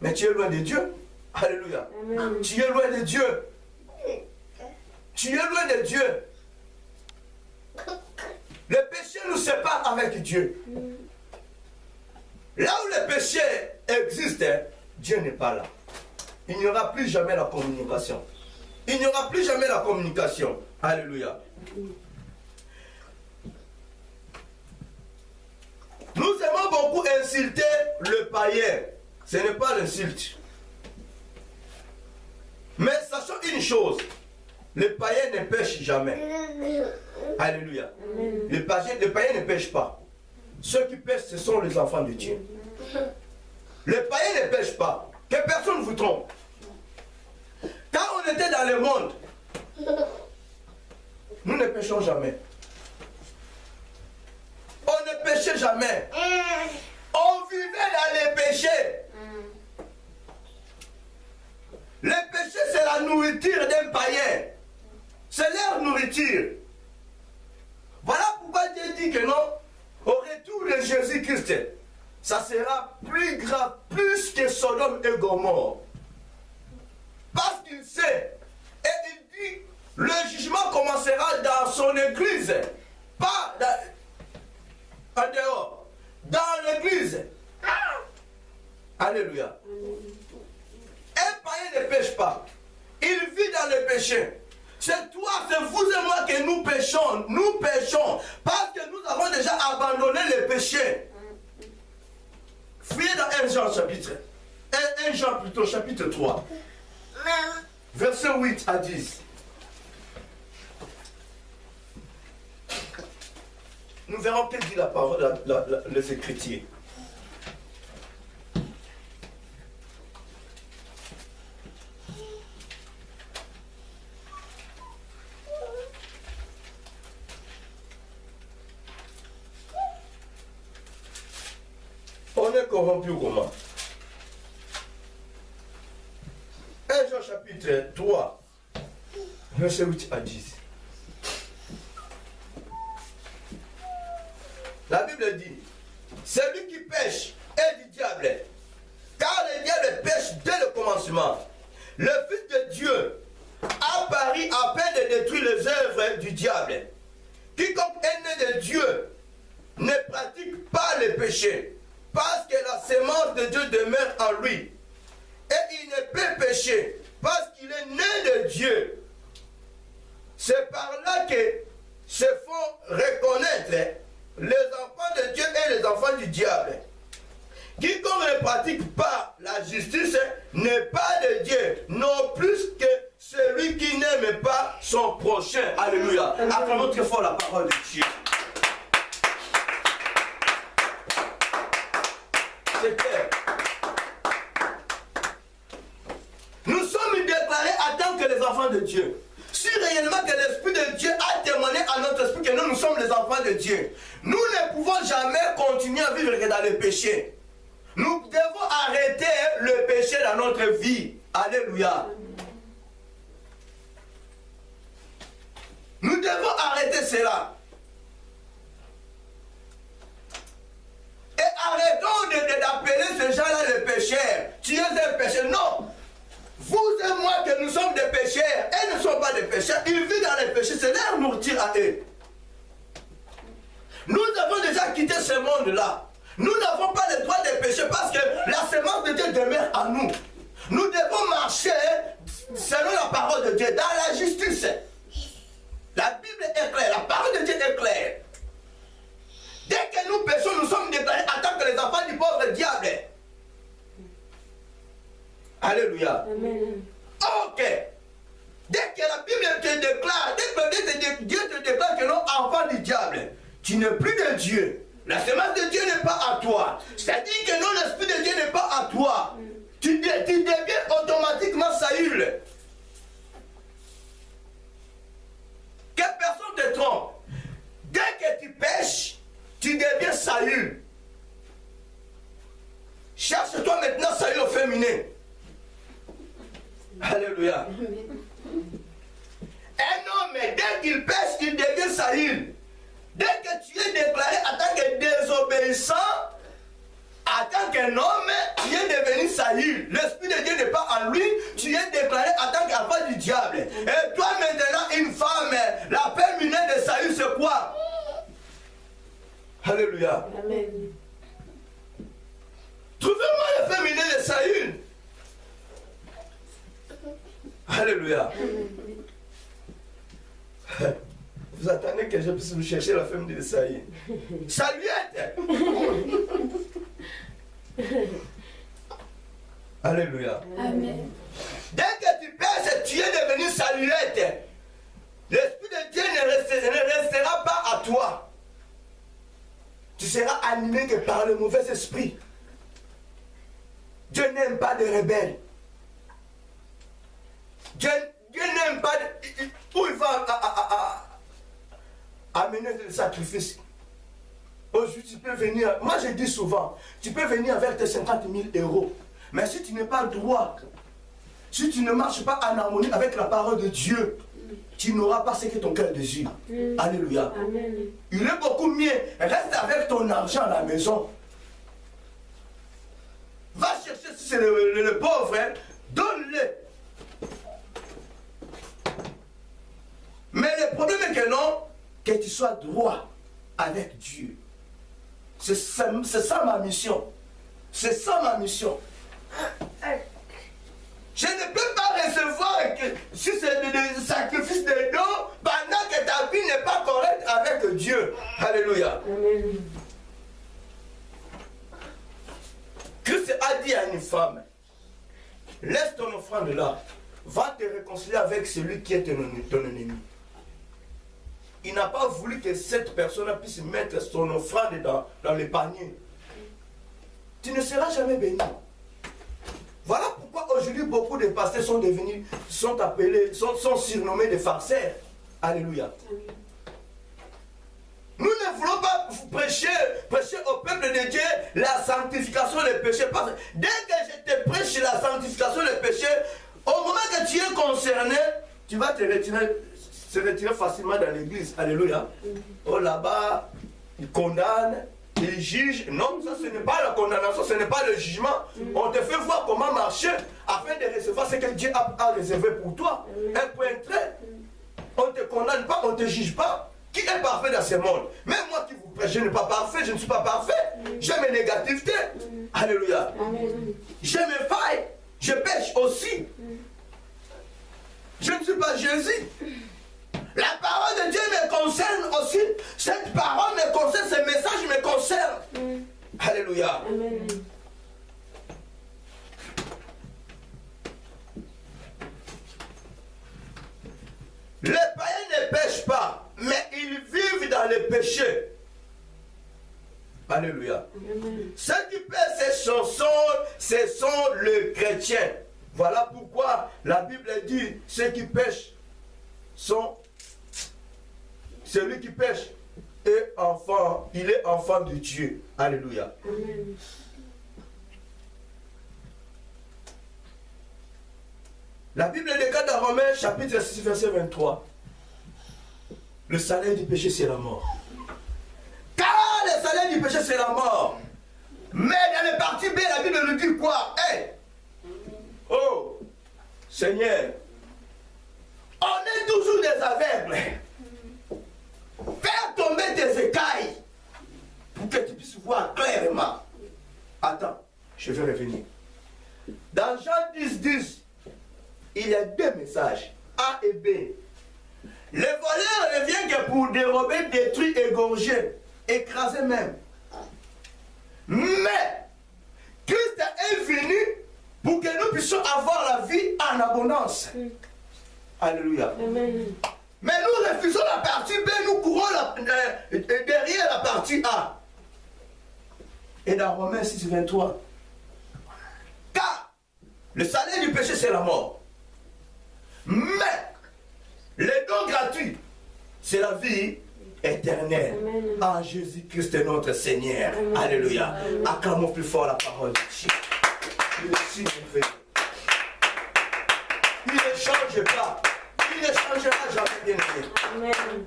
Mais tu es loin de Dieu. Alléluia. Amen. Tu es loin de Dieu. Tu es loin de Dieu. Le péché nous sépare avec Dieu. Là où le péché existe, Dieu n'est pas là. Il n'y aura plus jamais la communication. Il n'y aura plus jamais la communication. Alléluia. Nous aimons beaucoup insulter le païen. Ce n'est pas l'insulte. Mais sachons une chose. Le païen ne pêche jamais. Alléluia. Le païen ne pêche pas. Ceux qui pêchent, ce sont les enfants de Dieu. Le païen ne pêche pas. Que personne ne vous trompe. Quand on était dans le monde, nous ne pêchons jamais. On ne pêchait jamais. On vivait dans les péchés. Le péché, c'est la nourriture d'un païen. C'est leur nourriture. Voilà pourquoi Dieu dit que non, au retour de Jésus-Christ, ça sera plus grave, plus que Sodome et Gomorrhe. Parce qu'il sait, et il dit, le jugement commencera dans son église, pas en dehors, dans l'église. Alléluia. Un païen ne pêche pas. Il vit dans le péché. C'est toi, c'est vous et moi que nous péchons. Nous péchons parce que nous avons déjà abandonné le péché. Fouillez dans 1 Jean chapitre 1 Jean plutôt chapitre 3. Verset 8 à 10. Nous verrons qu'est-ce dit la parole, les Écritures. On est corrompu comment? 1 Jean chapitre 3, verset 8 à 10. La Bible dit, celui qui pêche est du diable, car le diable pêche dès le commencement. Le Fils de Dieu apparut afin de détruire les œuvres du diable. Quiconque est né de Dieu ne pratique pas le péché, parce que la sémence de Dieu demeure en lui. Et il ne peut pécher, parce qu'il est né de Dieu. C'est par là que se font reconnaître les enfants de Dieu et les enfants du diable. Quiconque ne pratique pas la justice n'est pas de Dieu, non plus que celui qui n'aime pas son prochain. Alléluia. Acclamons très fort la parole de Dieu. C'est clair. Nous sommes déclarés en tant que les enfants de Dieu. Si réellement que l'Esprit de Dieu a témoigné à notre esprit que nous sommes les enfants de Dieu, nous ne pouvons jamais continuer à vivre dans le péché. Nous devons arrêter le péché dans notre vie. Alléluia. Nous devons arrêter cela. Et arrêtons d'appeler ces gens-là les pécheurs. Tu es un pécheur. Non. Vous et moi que nous sommes des pécheurs. Elles ne sont pas des pécheurs. Ils vivent dans les péchés. C'est leur nourriture à eux. Nous avons déjà quitté ce monde-là. Nous n'avons pas le droit de pécher parce que la sémence de Dieu demeure en nous. Nous devons marcher selon la parole de Dieu, dans la justice. La Bible est claire, la parole de Dieu est claire. Dès que nous péchons, nous sommes déclarés en tant que les enfants du pauvre diable. Alléluia. Amen. Ok. Dès que la Bible te déclare, dès que Dieu te déclare que nous enfants du diable, tu n'es plus de Dieu. La semence de Dieu n'est pas à toi. C'est-à-dire que non, l'Esprit de Dieu n'est pas à toi. Tu deviens automatiquement Saül. Que personne te trompe. Dès que tu pêches, tu deviens Saül. Cherche-toi maintenant Saül au féminin. Alléluia. Un homme, dès qu'il pêche, il devient Saül. Dès que tu es déclaré en tant que désobéissant, en tant qu'un homme, tu es devenu Saül. L'Esprit de Dieu n'est pas en lui, tu es déclaré en tant qu'enfant du diable. Et toi maintenant, une femme, la féminine de Saül, c'est quoi? Alléluia.
Amen.
Trouvez-moi le féminin de Saül. Alléluia. Vous attendez que je puisse vous chercher la féminine de Saül. Saluette. Alléluia.
Amen.
Dès que tu pèses, tu es devenu saluette. L'Esprit de Dieu ne restera pas à toi. Tu seras animé que par le mauvais esprit. Dieu n'aime pas de rebelles. Dieu n'aime pas de... Où il va amener le sacrifice. Aujourd'hui, tu peux venir... Moi, je dis souvent, tu peux venir avec tes 50 000 euros. Mais si tu n'es pas droit, si tu ne marches pas en harmonie avec la parole de Dieu, tu n'auras pas ce que ton cœur désire. Alléluia.
Amen.
Il est beaucoup mieux. Reste avec ton argent à la maison. Va chercher si c'est le pauvre, hein, donne-le. Mais le problème est que non, que tu sois droit avec Dieu. C'est ça ma mission. C'est ça ma mission. Je ne peux pas recevoir si c'est des sacrifices de dons pendant que ta vie n'est pas correcte avec Dieu. Alléluia.
Amen.
Christ a dit à une femme, laisse ton offrande là, va te réconcilier avec celui qui est ton ennemi. Il n'a pas voulu que cette personne puisse mettre son offrande dans le panier. Tu ne seras jamais béni. Voilà pourquoi aujourd'hui beaucoup de pasteurs sont devenus, sont surnommés des farceurs. Alléluia. Nous ne voulons pas prêcher au peuple de Dieu la sanctification des péchés. Parce que dès que je te prêche la sanctification des péchés, au moment que tu es concerné, tu vas te retirer facilement dans l'église. Alléluia. Oh là-bas, ils condamnent, ils jugent. Non, ça ce n'est pas la condamnation, ce n'est pas le jugement. On te fait voir comment marcher afin de recevoir ce que Dieu a réservé pour toi. Un point trait. On ne te condamne pas, on ne te juge pas. Qui est parfait dans ce monde? Même moi qui vous prêche, je ne suis pas parfait, je ne suis pas parfait. J'ai mes négativités. Alléluia. J'ai mes failles. Je pêche aussi. Je ne suis pas Jésus. La parole de Dieu me concerne aussi. Cette parole me concerne, ce message me concerne. Alléluia.
Amen.
Les païens ne pêchent pas, mais ils vivent dans le péché. Alléluia. Ceux qui pêchent, ce sont les chrétiens. Voilà pourquoi la Bible dit, ceux qui pêchent sont... Celui qui pêche est enfant, il est enfant de Dieu. Alléluia.
Amen.
La Bible déclare dans Romains chapitre 6 verset 23. Le salaire du péché c'est la mort. Car le salaire du péché c'est la mort. Mais dans le parti B, la Bible nous dit quoi? Hey! Oh! Seigneur, on est toujours des aveugles. Faire tomber tes écailles pour que tu puisses voir clairement. Attends, je vais revenir. Dans Jean 10, il y a deux messages, A et B. Le voleur ne vient que pour dérober, détruire, égorger, écraser même. Mais Christ est venu pour que nous puissions avoir la vie en abondance. Alléluia.
Amen.
Mais nous refusons la partie B, nous courons derrière la partie A. Et dans Romains 6, 23, car le salaire du péché, c'est la mort. Mais les dons gratuits, c'est la vie éternelle. En Jésus-Christ notre Seigneur. Amen. Alléluia. Acclamons plus fort la parole de Dieu. Merci, mon frère. Il ne change pas. Il ne changera jamais, bien aimé. Amen.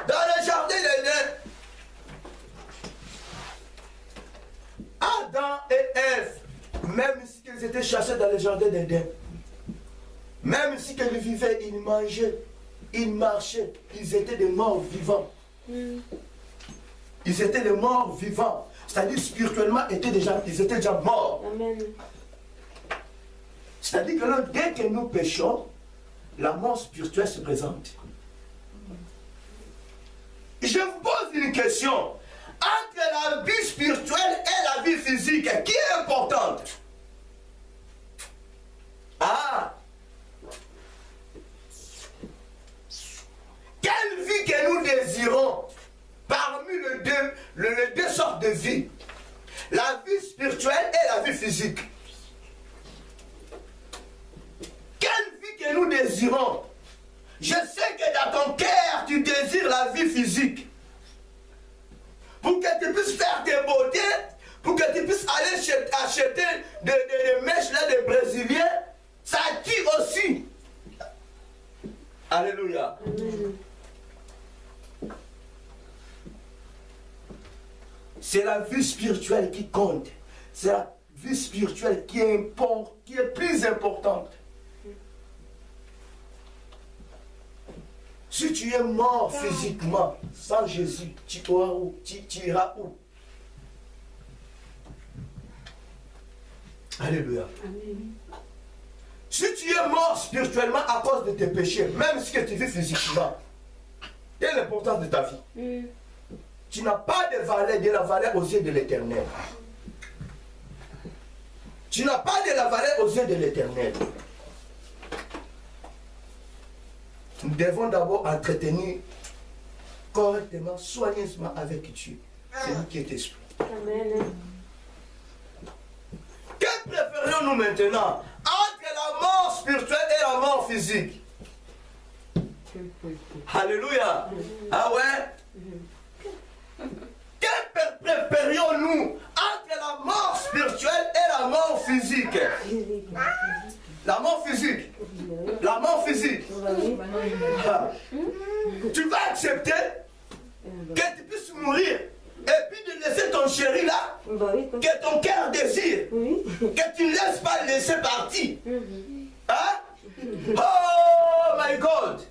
Dans le jardin d'Éden, Adam et Ève, même si ils étaient chassés dans le jardin d'Éden, même si ils vivaient, ils mangeaient, ils marchaient, ils étaient des morts vivants. Ils étaient des morts vivants. C'est-à-dire spirituellement, ils étaient déjà morts. Amen. C'est-à-dire que là, dès que nous péchons, la mort spirituelle se présente. Je vous pose une question. Entre la vie spirituelle et la vie physique, qui est importante? Ah! Quelle vie que nous désirons parmi les deux sortes de vie? La vie spirituelle et la vie physique. Quelle vie que nous désirons? Je sais que dans ton cœur, tu désires la vie physique. Pour que tu puisses faire des beautés, pour que tu puisses aller acheter des mèches là, des Brésiliens, ça tue aussi. Alléluia. Amen. C'est la vie spirituelle qui compte. C'est la vie spirituelle qui est plus importante. Si tu es mort physiquement, sans Jésus, tu iras où? Tu iras où? Alléluia. Amen. Si tu es mort spirituellement à cause de tes péchés, même si tu vis physiquement, quelle est l'importance de ta vie? Tu n'as pas de la valeur aux yeux de l'Éternel. Tu n'as pas de la valeur aux yeux de l'Éternel. Nous devons d'abord entretenir correctement, soigneusement avec Dieu. C'est lui qui est esprit. Amen. Que préférons-nous maintenant entre la mort spirituelle et la mort physique? Alléluia. Ah ouais? Que préférions-nous entre la mort spirituelle et la mort physique? La mort physique. La mort physique. Ah. Tu vas accepter que tu puisses mourir et puis de laisser ton chéri là, que ton cœur désire, que tu ne laisses pas le laisser partir. Hein? Oh my God!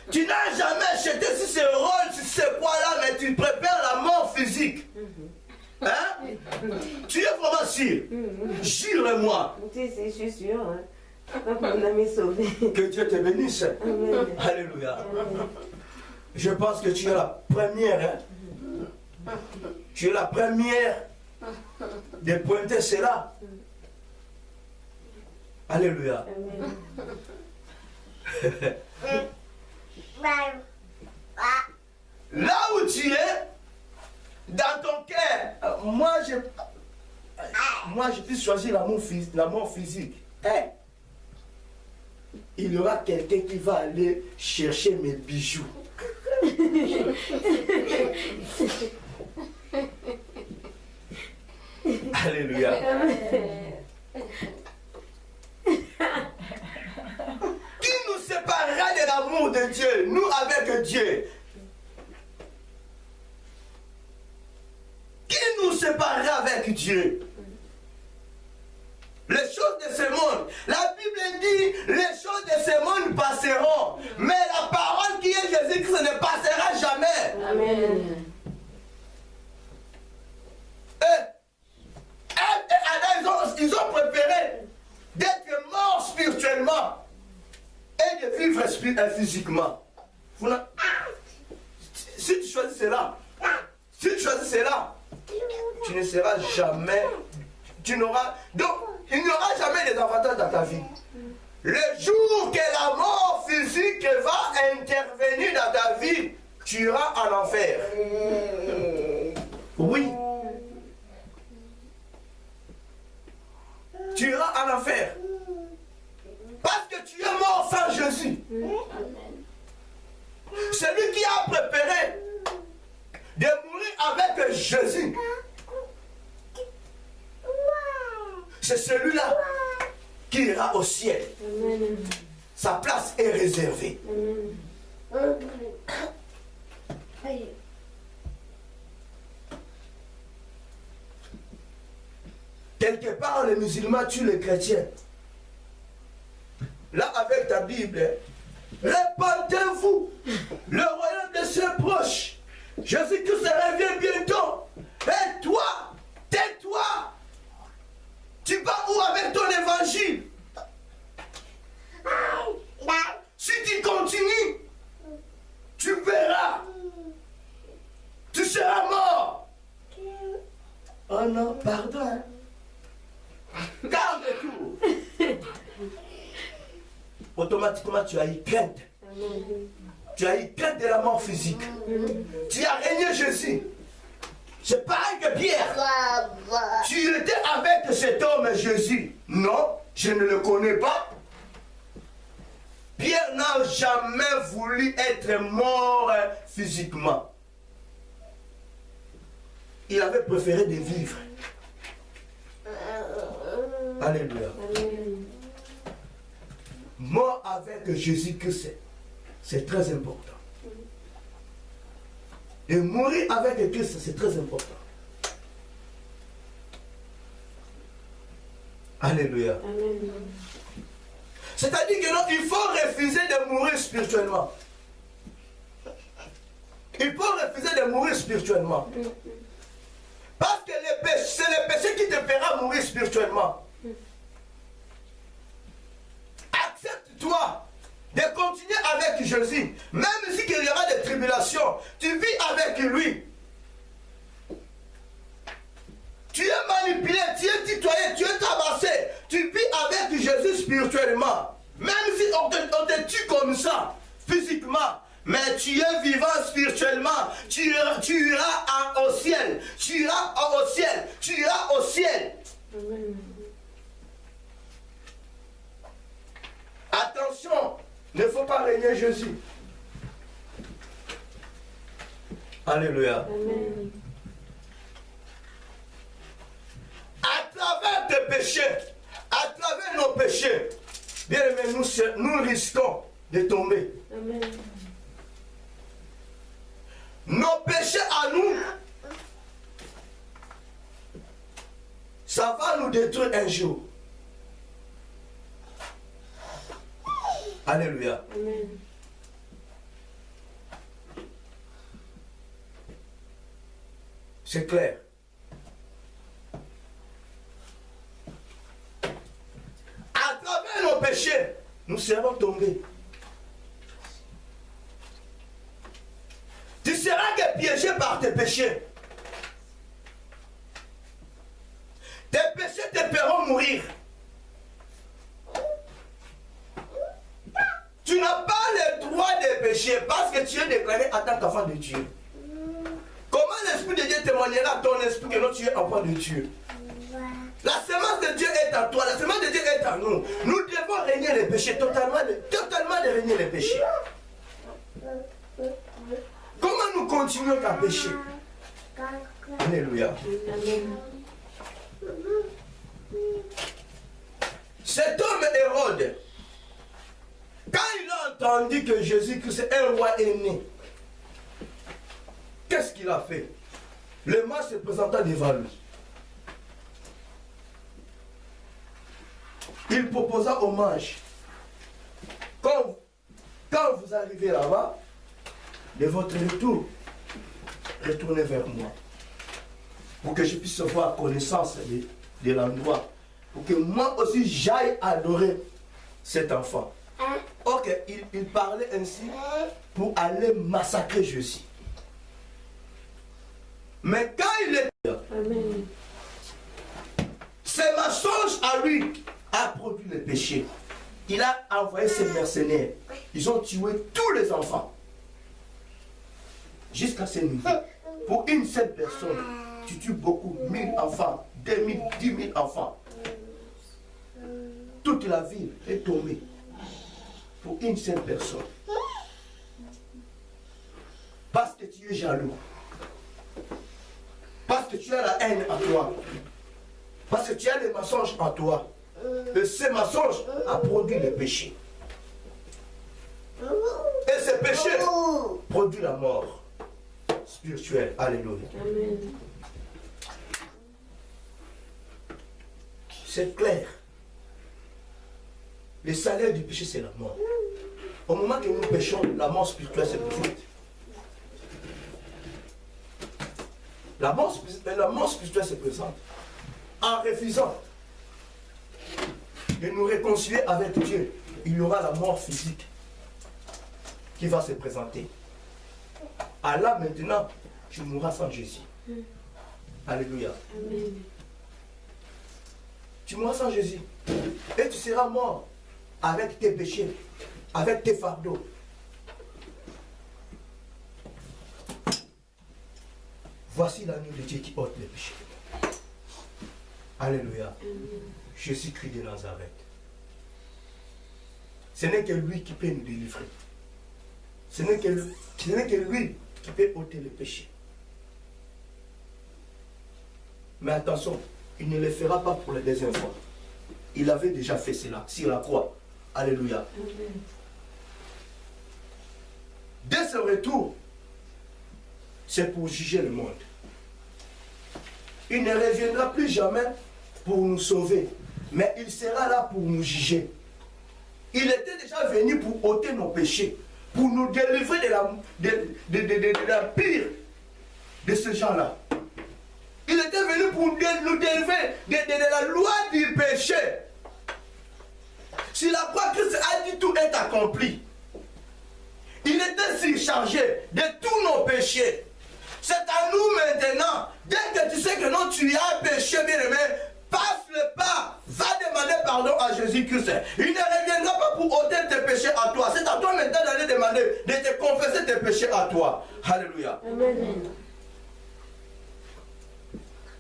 Tu n'as jamais acheté sur ce rôle, sur ce poids-là, mais tu prépares la mort physique. Hein? Tu es vraiment sûr? Jure-le-moi.
Je suis sûr. Hein. Mon ami sauvé.
Que Dieu te bénisse. Amen. Alléluia. Amen. Je pense que tu es la première. Hein? Tu es la première de pointer cela. Alléluia. Amen. Là où tu es, dans ton cœur, moi je peux choisir la mort physique. Hey, il y aura quelqu'un qui va aller chercher mes bijoux. Alléluia. Qui nous séparera de l'amour de Dieu, nous avec Dieu? Qui nous séparera avec Dieu? Les choses de ce monde. La Bible dit, les choses de ce monde passeront. Mais la parole qui est Jésus-Christ ne passera jamais. Amen. Et Adam, ils ont préféré d'être morts spirituellement et de vivre physiquement. Si tu choisis cela, tu ne seras jamais, donc il n'y aura jamais des avantages dans ta vie. Le jour que la mort physique va intervenir dans ta vie, tu iras en enfer. Oui. Tu iras en enfer. Parce que tu es mort sans Jésus. Celui qui a préparé de mourir avec Jésus, c'est celui-là qui ira au ciel. Sa place est réservée. Quelque part, les musulmans tuent les chrétiens. Là, avec ta Bible, répandez-vous. Le royaume de ses proches. Jésus-Christ revient bientôt. Et toi, tais-toi. Tu vas où avec ton évangile? Si tu continues, tu verras. Tu seras mort. Oh non, pardon. Garde tout. Automatiquement, tu as eu crainte. Tu as eu crainte de la mort physique. Tu as régné Jésus. C'est pareil que Pierre. Tu étais avec cet homme Jésus. Non, je ne le connais pas. Pierre n'a jamais voulu être mort physiquement. Il avait préféré de vivre. Alléluia. Mort avec Jésus-Christ, c'est très important. Et mourir avec Christ, c'est très important. Alléluia. C'est-à-dire que non, il faut refuser de mourir spirituellement. Il faut refuser de mourir spirituellement. Parce que c'est le péché qui te fera mourir spirituellement. Accepte-toi de continuer avec Jésus. Même si il y aura des tribulations, tu vis avec lui. Tu es manipulé, tu es tutoyé, tu es tabassé. Tu vis avec Jésus spirituellement. Même si on te tue comme ça, physiquement. Mais tu es vivant spirituellement. Tu iras au ciel. Tu iras au ciel. Tu iras au ciel. Amen. Attention, ne faut pas régner Jésus. Alléluia. Amen. À travers tes péchés, à travers nos péchés, bien aimé, nous risquons de tomber. Amen. Nos péchés à nous, ça va nous détruire un jour. Alléluia. Amen. C'est clair. À travers nos péchés, nous serons tombés. Tu seras que piégé par tes péchés. Tes péchés te feront mourir. Tu n'as pas le droit de pécher parce que tu es déclaré en tant qu'enfant de Dieu. Comment l'Esprit de Dieu témoignera à ton esprit que non, tu es enfant de Dieu? La semence de Dieu est en toi, la semence de Dieu est en nous. Nous devons régner les péchés, totalement de régner les péchés. Comment nous continuons à pécher? Alléluia. Cet homme Hérode, quand il a entendu que Jésus-Christ, un roi, est né, qu'est-ce qu'il a fait? Le mage se présenta devant lui. Il proposa au mage, quand vous arrivez là-bas, de votre retour, retournez vers moi. Pour que je puisse avoir connaissance de l'endroit. Pour que moi aussi j'aille adorer cet enfant. Ok, il parlait ainsi pour aller massacrer Jésus. Mais quand il est... Amen. Ses mensonges à lui a produit le péché. il a envoyé ses mercenaires. Ils ont tué tous les enfants. Jusqu'à ce niveau. Pour une seule personne, tu tues beaucoup, 1000 enfants, 2000, 10 000 enfants. Toute la ville est tombée pour une seule personne. Parce que tu es jaloux. Parce que tu as la haine en toi. Parce que tu as les mensonges en toi. Et ce mensonge a produit le péché. Et ce péché produit la mort spirituelle. Alléluia. C'est clair. Le salaire du péché, c'est la mort. Au moment que nous péchons, la mort spirituelle se présente. La mort spirituelle se présente en refusant de nous réconcilier avec Dieu. Il y aura la mort physique qui va se présenter. Allah, maintenant, tu mourras sans Jésus. Alléluia.
Amen.
Tu mourras sans Jésus. Et tu seras mort avec tes péchés, avec tes fardeaux. Voici l'agneau de Dieu qui ôte les péchés. Alléluia. Jésus-Christ de Nazareth. Ce n'est que lui qui peut nous délivrer. Ce n'est que lui qui peut ôter les péchés. Mais attention, il ne le fera pas pour la deuxième fois. Il avait déjà fait cela sur la croix. Alléluia. Dès ce retour, c'est pour juger le monde. Il ne reviendra plus jamais pour nous sauver, mais il sera là pour nous juger. Il était déjà venu pour ôter nos péchés, pour nous délivrer de la pire de ce genre-là. Il était venu pour nous délivrer de la loi du péché. Si la croix, Christ a dit tout est accompli. Il était surchargé de tous nos péchés. C'est à nous maintenant, dès que tu sais que non, tu as péché, bien-aimé, passe le pas, va demander pardon à Jésus-Christ. Il ne reviendra pas pour ôter tes péchés à toi. C'est à toi maintenant d'aller demander, de te confesser tes péchés à toi. Alléluia.
Amen.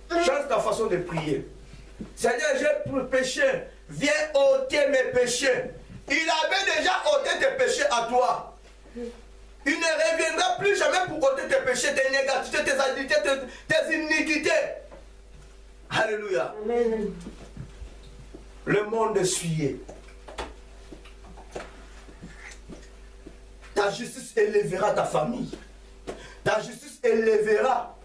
Change ta façon de prier. Seigneur, j'ai péché. Viens ôter mes péchés. Il avait déjà ôté tes péchés à toi. Il ne reviendra plus jamais pour ôter tes péchés, tes négativités, tes adultés, tes iniquités. Alléluia.
Amen.
Le monde est souillé. Ta justice élèvera ta famille. Ta justice élèvera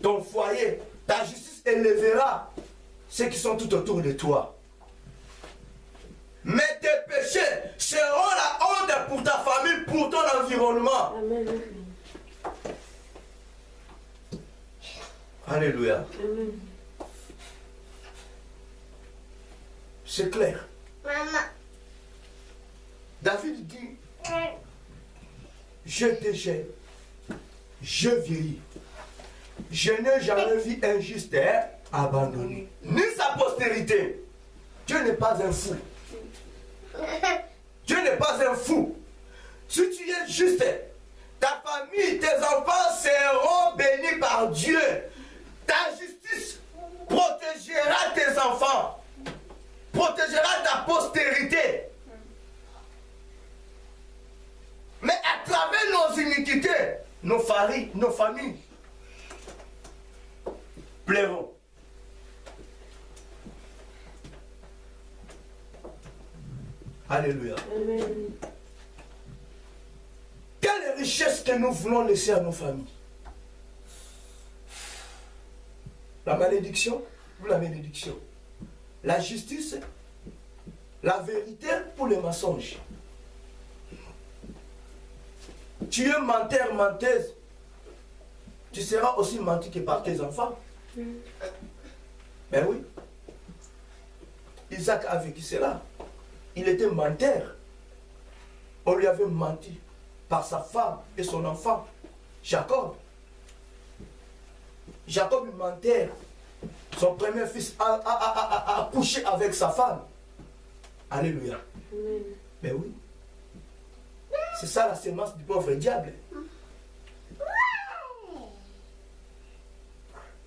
ton foyer. Ta justice élèvera ceux qui sont tout autour de toi. Mais tes péchés seront la honte pour ta famille, pour ton environnement.
Amen.
Alléluia.
Amen.
C'est clair.
Maman.
David dit, je déjeune, je vieillis. Je n'ai jamais vu un juste abandonné, ni sa postérité. Dieu n'est pas un fou. Dieu n'est pas un fou. Si tu es juste, ta famille, tes enfants seront bénis par Dieu. Ta justice protégera tes enfants, protégera ta postérité. Mais à travers nos iniquités, nos familles plairont. Alléluia.
Amen.
Quelle richesse que nous voulons laisser à nos familles? La malédiction ou la bénédiction? La justice, la vérité ou le mensonge? Tu es menteur, menteuse. Tu seras aussi menti que par tes enfants. Ben oui. Isaac a vécu cela. Il était menteur. On lui avait menti par sa femme et son enfant, Jacob. Jacob menteur. Son premier fils a couché avec sa femme. Alléluia. Mais oui. C'est ça la sémence du pauvre diable.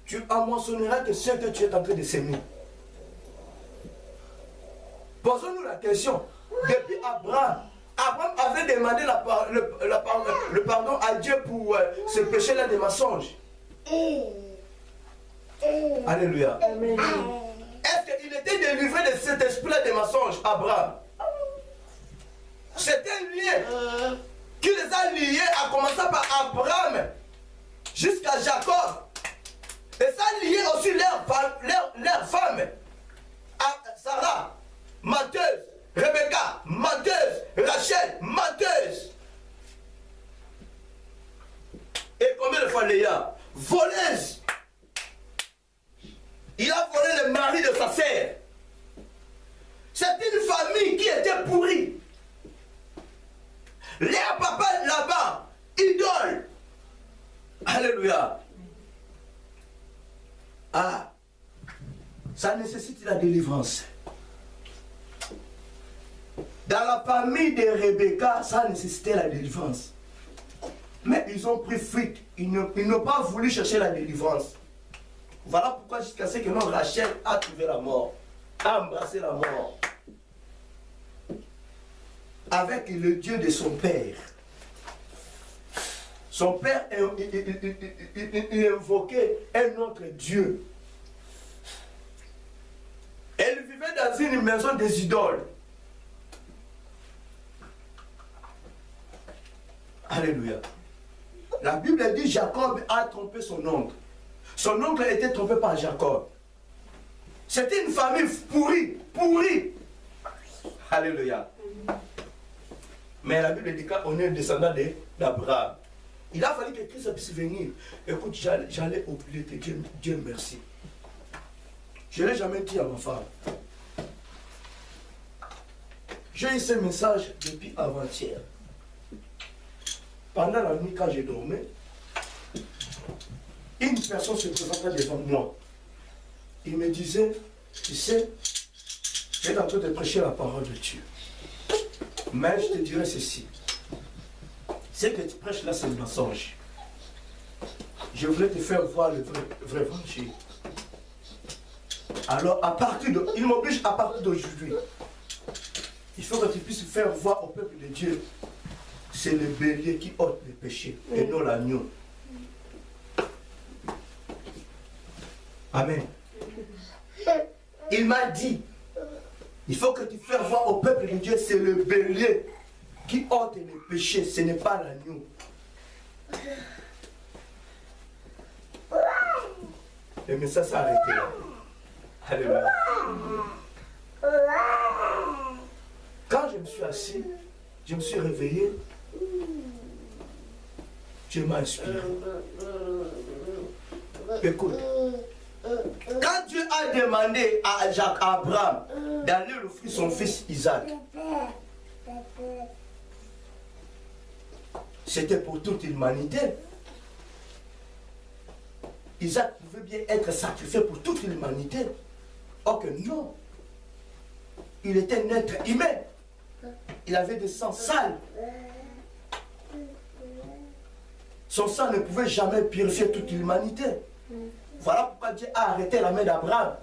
Tu amoissonneras que ce que tu es en train de s'aimer. Posons-nous la question. Depuis Abraham avait demandé le pardon à Dieu pour ce péché-là des mensonges. Alléluia. Est-ce qu'il était délivré de cet esprit-là des mensonges, Abraham? C'était un lien qui les a liés, à commencer par Abraham jusqu'à Jacob. Et ça a lié aussi leurs femmes. Sarah, menteuse. Rebecca, menteuse. Rachel, menteuse. Et combien de fois Léa? Voleuse. Il a volé le mari de sa sœur. C'est une famille qui était pourrie. Léa, papa, là-bas, idole. Alléluia. Ah, ça nécessite la délivrance. Dans la famille de Rebecca, ça nécessitait la délivrance. Mais ils ont pris fuite. Ils n'ont pas voulu chercher la délivrance. Voilà pourquoi jusqu'à ce que notre Rachel a trouvé la mort. A embrassé la mort. Avec le Dieu de son père. Son père il invoquait un autre Dieu. Elle vivait dans une maison des idoles. Alléluia. La Bible dit Jacob a trompé son oncle. Son oncle a été trompé par Jacob. C'était une famille pourrie, pourrie. Alléluia. Mais la Bible dit qu'on est descendant d'Abraham. Il a fallu que Christ puisse venir. Écoute, j'allais oublier de dire Dieu merci. Je ne l'ai jamais dit à ma femme. J'ai eu ce message depuis avant-hier. Pendant la nuit, quand j'ai dormi, une personne se présentait devant moi. Il me disait, tu sais, tu es en train de prêcher la parole de Dieu. Mais je te dirais ceci. Ce que tu prêches là, c'est le mensonge. Je voulais te faire voir le vrai évangile. Alors, il m'oblige à partir d'aujourd'hui. Il faut que tu puisses faire voir au peuple de Dieu. C'est le bélier qui ôte les péchés et non l'agneau. Amen. Il m'a dit, il faut que tu fasses voir au peuple de Dieu, c'est le bélier qui ôte les péchés, ce n'est pas l'agneau. Le message s'est arrêté là. Alléluia. Quand je me suis assis, je me suis réveillé, Dieu m'a inspiré. Écoute, quand Dieu a demandé à Abraham d'aller offrir son fils Isaac, c'était pour toute l'humanité. Isaac pouvait bien être sacrifié pour toute l'humanité. Or que non. Il était un être humain. Il avait des sangs sales. Son sang ne pouvait jamais purifier toute l'humanité. Voilà pourquoi Dieu a arrêté la main d'Abraham.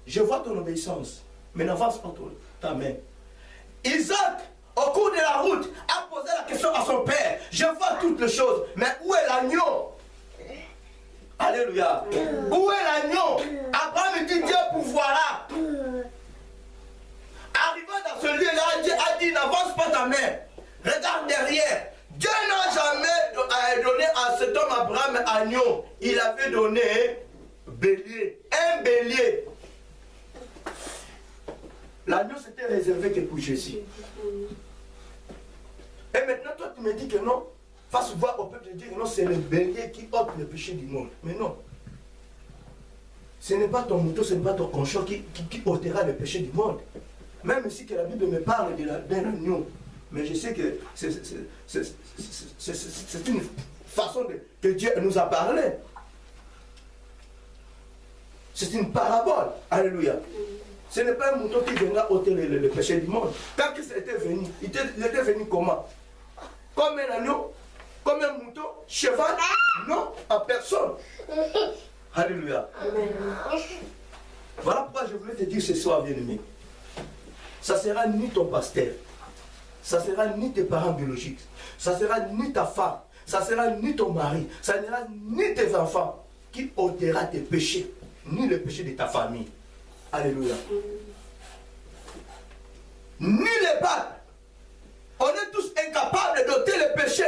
Je vois ton obéissance, mais n'avance pas ta main. Isaac, au cours de la route, a posé la question à son père. Je vois toutes les choses, mais où est l'agneau? Alléluia. Où est l'agneau? Abraham dit Dieu pourvoira. Arrivant dans ce lieu-là, Dieu a dit n'avance pas ta main. Regarde derrière. Dieu n'a jamais donné à cet homme Abraham agneau. Il avait donné bélier. Un bélier. L'agneau s'était réservé que pour Jésus. Et maintenant, toi, tu me dis que non. Fasse voir au peuple de Dieu que non, c'est le bélier qui ôte le péché du monde. Mais non. Ce n'est pas ton mouton, ce n'est pas ton conchon qui ôtera le péché du monde. Même si que la Bible me parle d'un agneau. Mais je sais que c'est une façon que Dieu nous a parlé. C'est une parabole. Alléluia. Ce n'est pas un mouton qui viendra ôter le péché du monde. Quand Christ était venu, il était venu comment? Comme un agneau? Comme un mouton? Cheval? Non, en personne. Alléluia. Voilà pourquoi je voulais te dire ce soir, bien-aimé. Ça ne sera ni ton pasteur, ça ne sera ni tes parents biologiques, ça ne sera ni ta femme, ça ne sera ni ton mari, ça ne sera ni tes enfants qui ôtera tes péchés, ni le péché de ta famille. Alléluia. Ni les papes. On est tous incapables d'ôter le péché.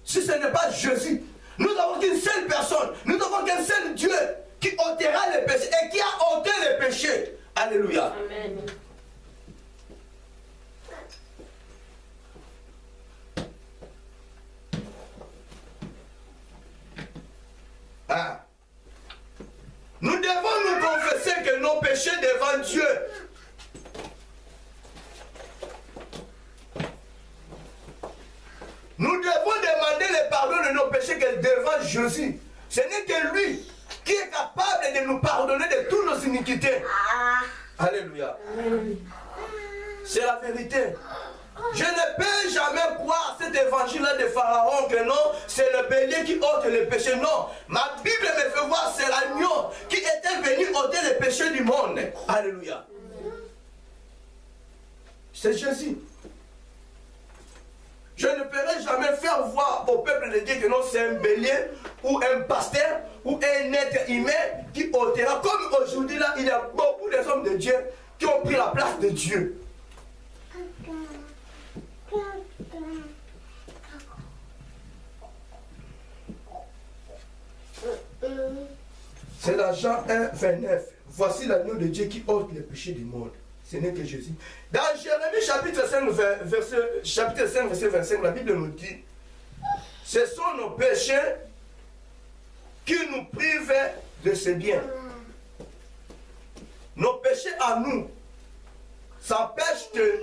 Si ce n'est pas Jésus, nous n'avons qu'une seule personne, nous n'avons qu'un seul Dieu qui ôtera les péchés et qui a ôté les péchés. Alléluia.
Amen.
Ah. Nous devons nous confesser que nos péchés devant Dieu. Nous devons demander le pardon de nos péchés devant Jésus. Ce n'est que lui qui est capable de nous pardonner de toutes nos iniquités. Alléluia. C'est la vérité. Je ne peux jamais croire cet évangile-là de Pharaon que non, c'est le bélier qui ôte les péchés. Non, ma Bible me fait voir c'est l'agneau qui était venu ôter les péchés du monde. Alléluia. C'est Jésus. Je ne pourrai jamais faire voir au peuple de Dieu que non, c'est un bélier ou un pasteur ou un être humain qui ôtera. Comme aujourd'hui là, il y a beaucoup des hommes de Dieu qui ont pris la place de Dieu. C'est dans Jean 1, 29. Voici l'agneau de Dieu qui ôte les péchés du monde. Ce n'est que Jésus. Dans Jérémie chapitre 5, verset 25, la Bible nous dit, ce sont nos péchés qui nous privent de ce bien. Nos péchés à nous s'empêchent que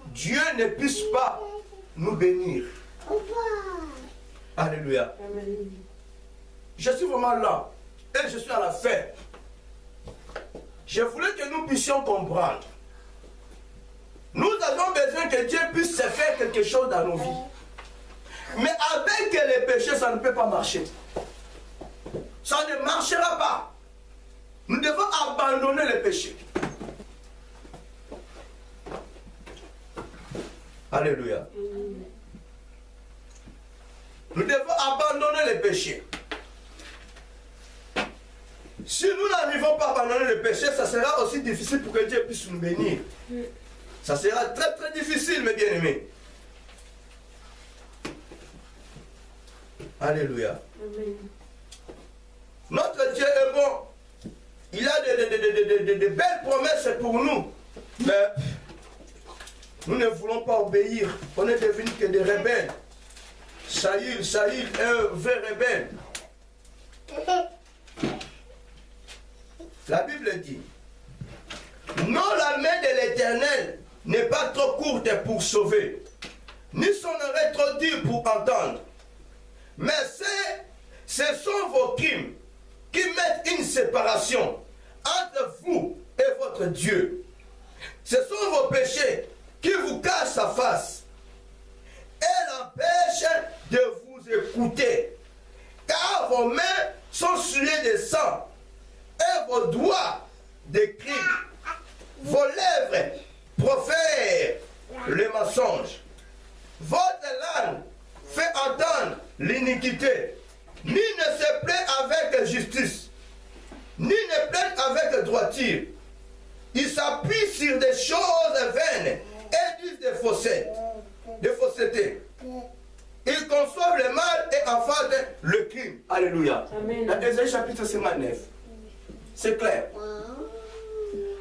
Dieu ne puisse pas nous bénir. Alléluia.
Amen.
Je suis vraiment là. Et je suis à la fin. Je voulais que nous puissions comprendre. Nous avons besoin que Dieu puisse se faire quelque chose dans nos vies. Mais avec les péchés, ça ne peut pas marcher. Ça ne marchera pas. Nous devons abandonner les péchés. Alléluia. Nous devons abandonner les péchés. Si nous n'arrivons pas à abandonner les péchés, ça sera aussi difficile pour que Dieu puisse nous bénir. Ça sera très très difficile, mes bien-aimés. Alléluia.
Amen.
Notre Dieu est bon. Il a de belles promesses pour nous. Mais nous ne voulons pas obéir. On est devenus que des rebelles. Saül est un vrai rebelle. La Bible dit, non, la main de l'Éternel n'est pas trop courte pour sauver, ni son oreille trop dure pour entendre. Mais ce sont vos crimes qui mettent une séparation entre vous et votre Dieu. Ce sont vos péchés qui vous cachent sa face et l'empêchent de vous écouter. Car vos mains sont souillées de sang et vos doigts de crimes. Vos lèvres profèrent les mensonges. Votre langue fait entendre l'iniquité. Ni ne se plaint avec justice, ni ne plaint avec droiture. Ils s'appuient sur des choses vaines et disent des faussetés. Ils conçoivent le mal et enfantent le crime. Alléluia.
Amen.
Dans Ésaïe chapitre 59. C'est clair.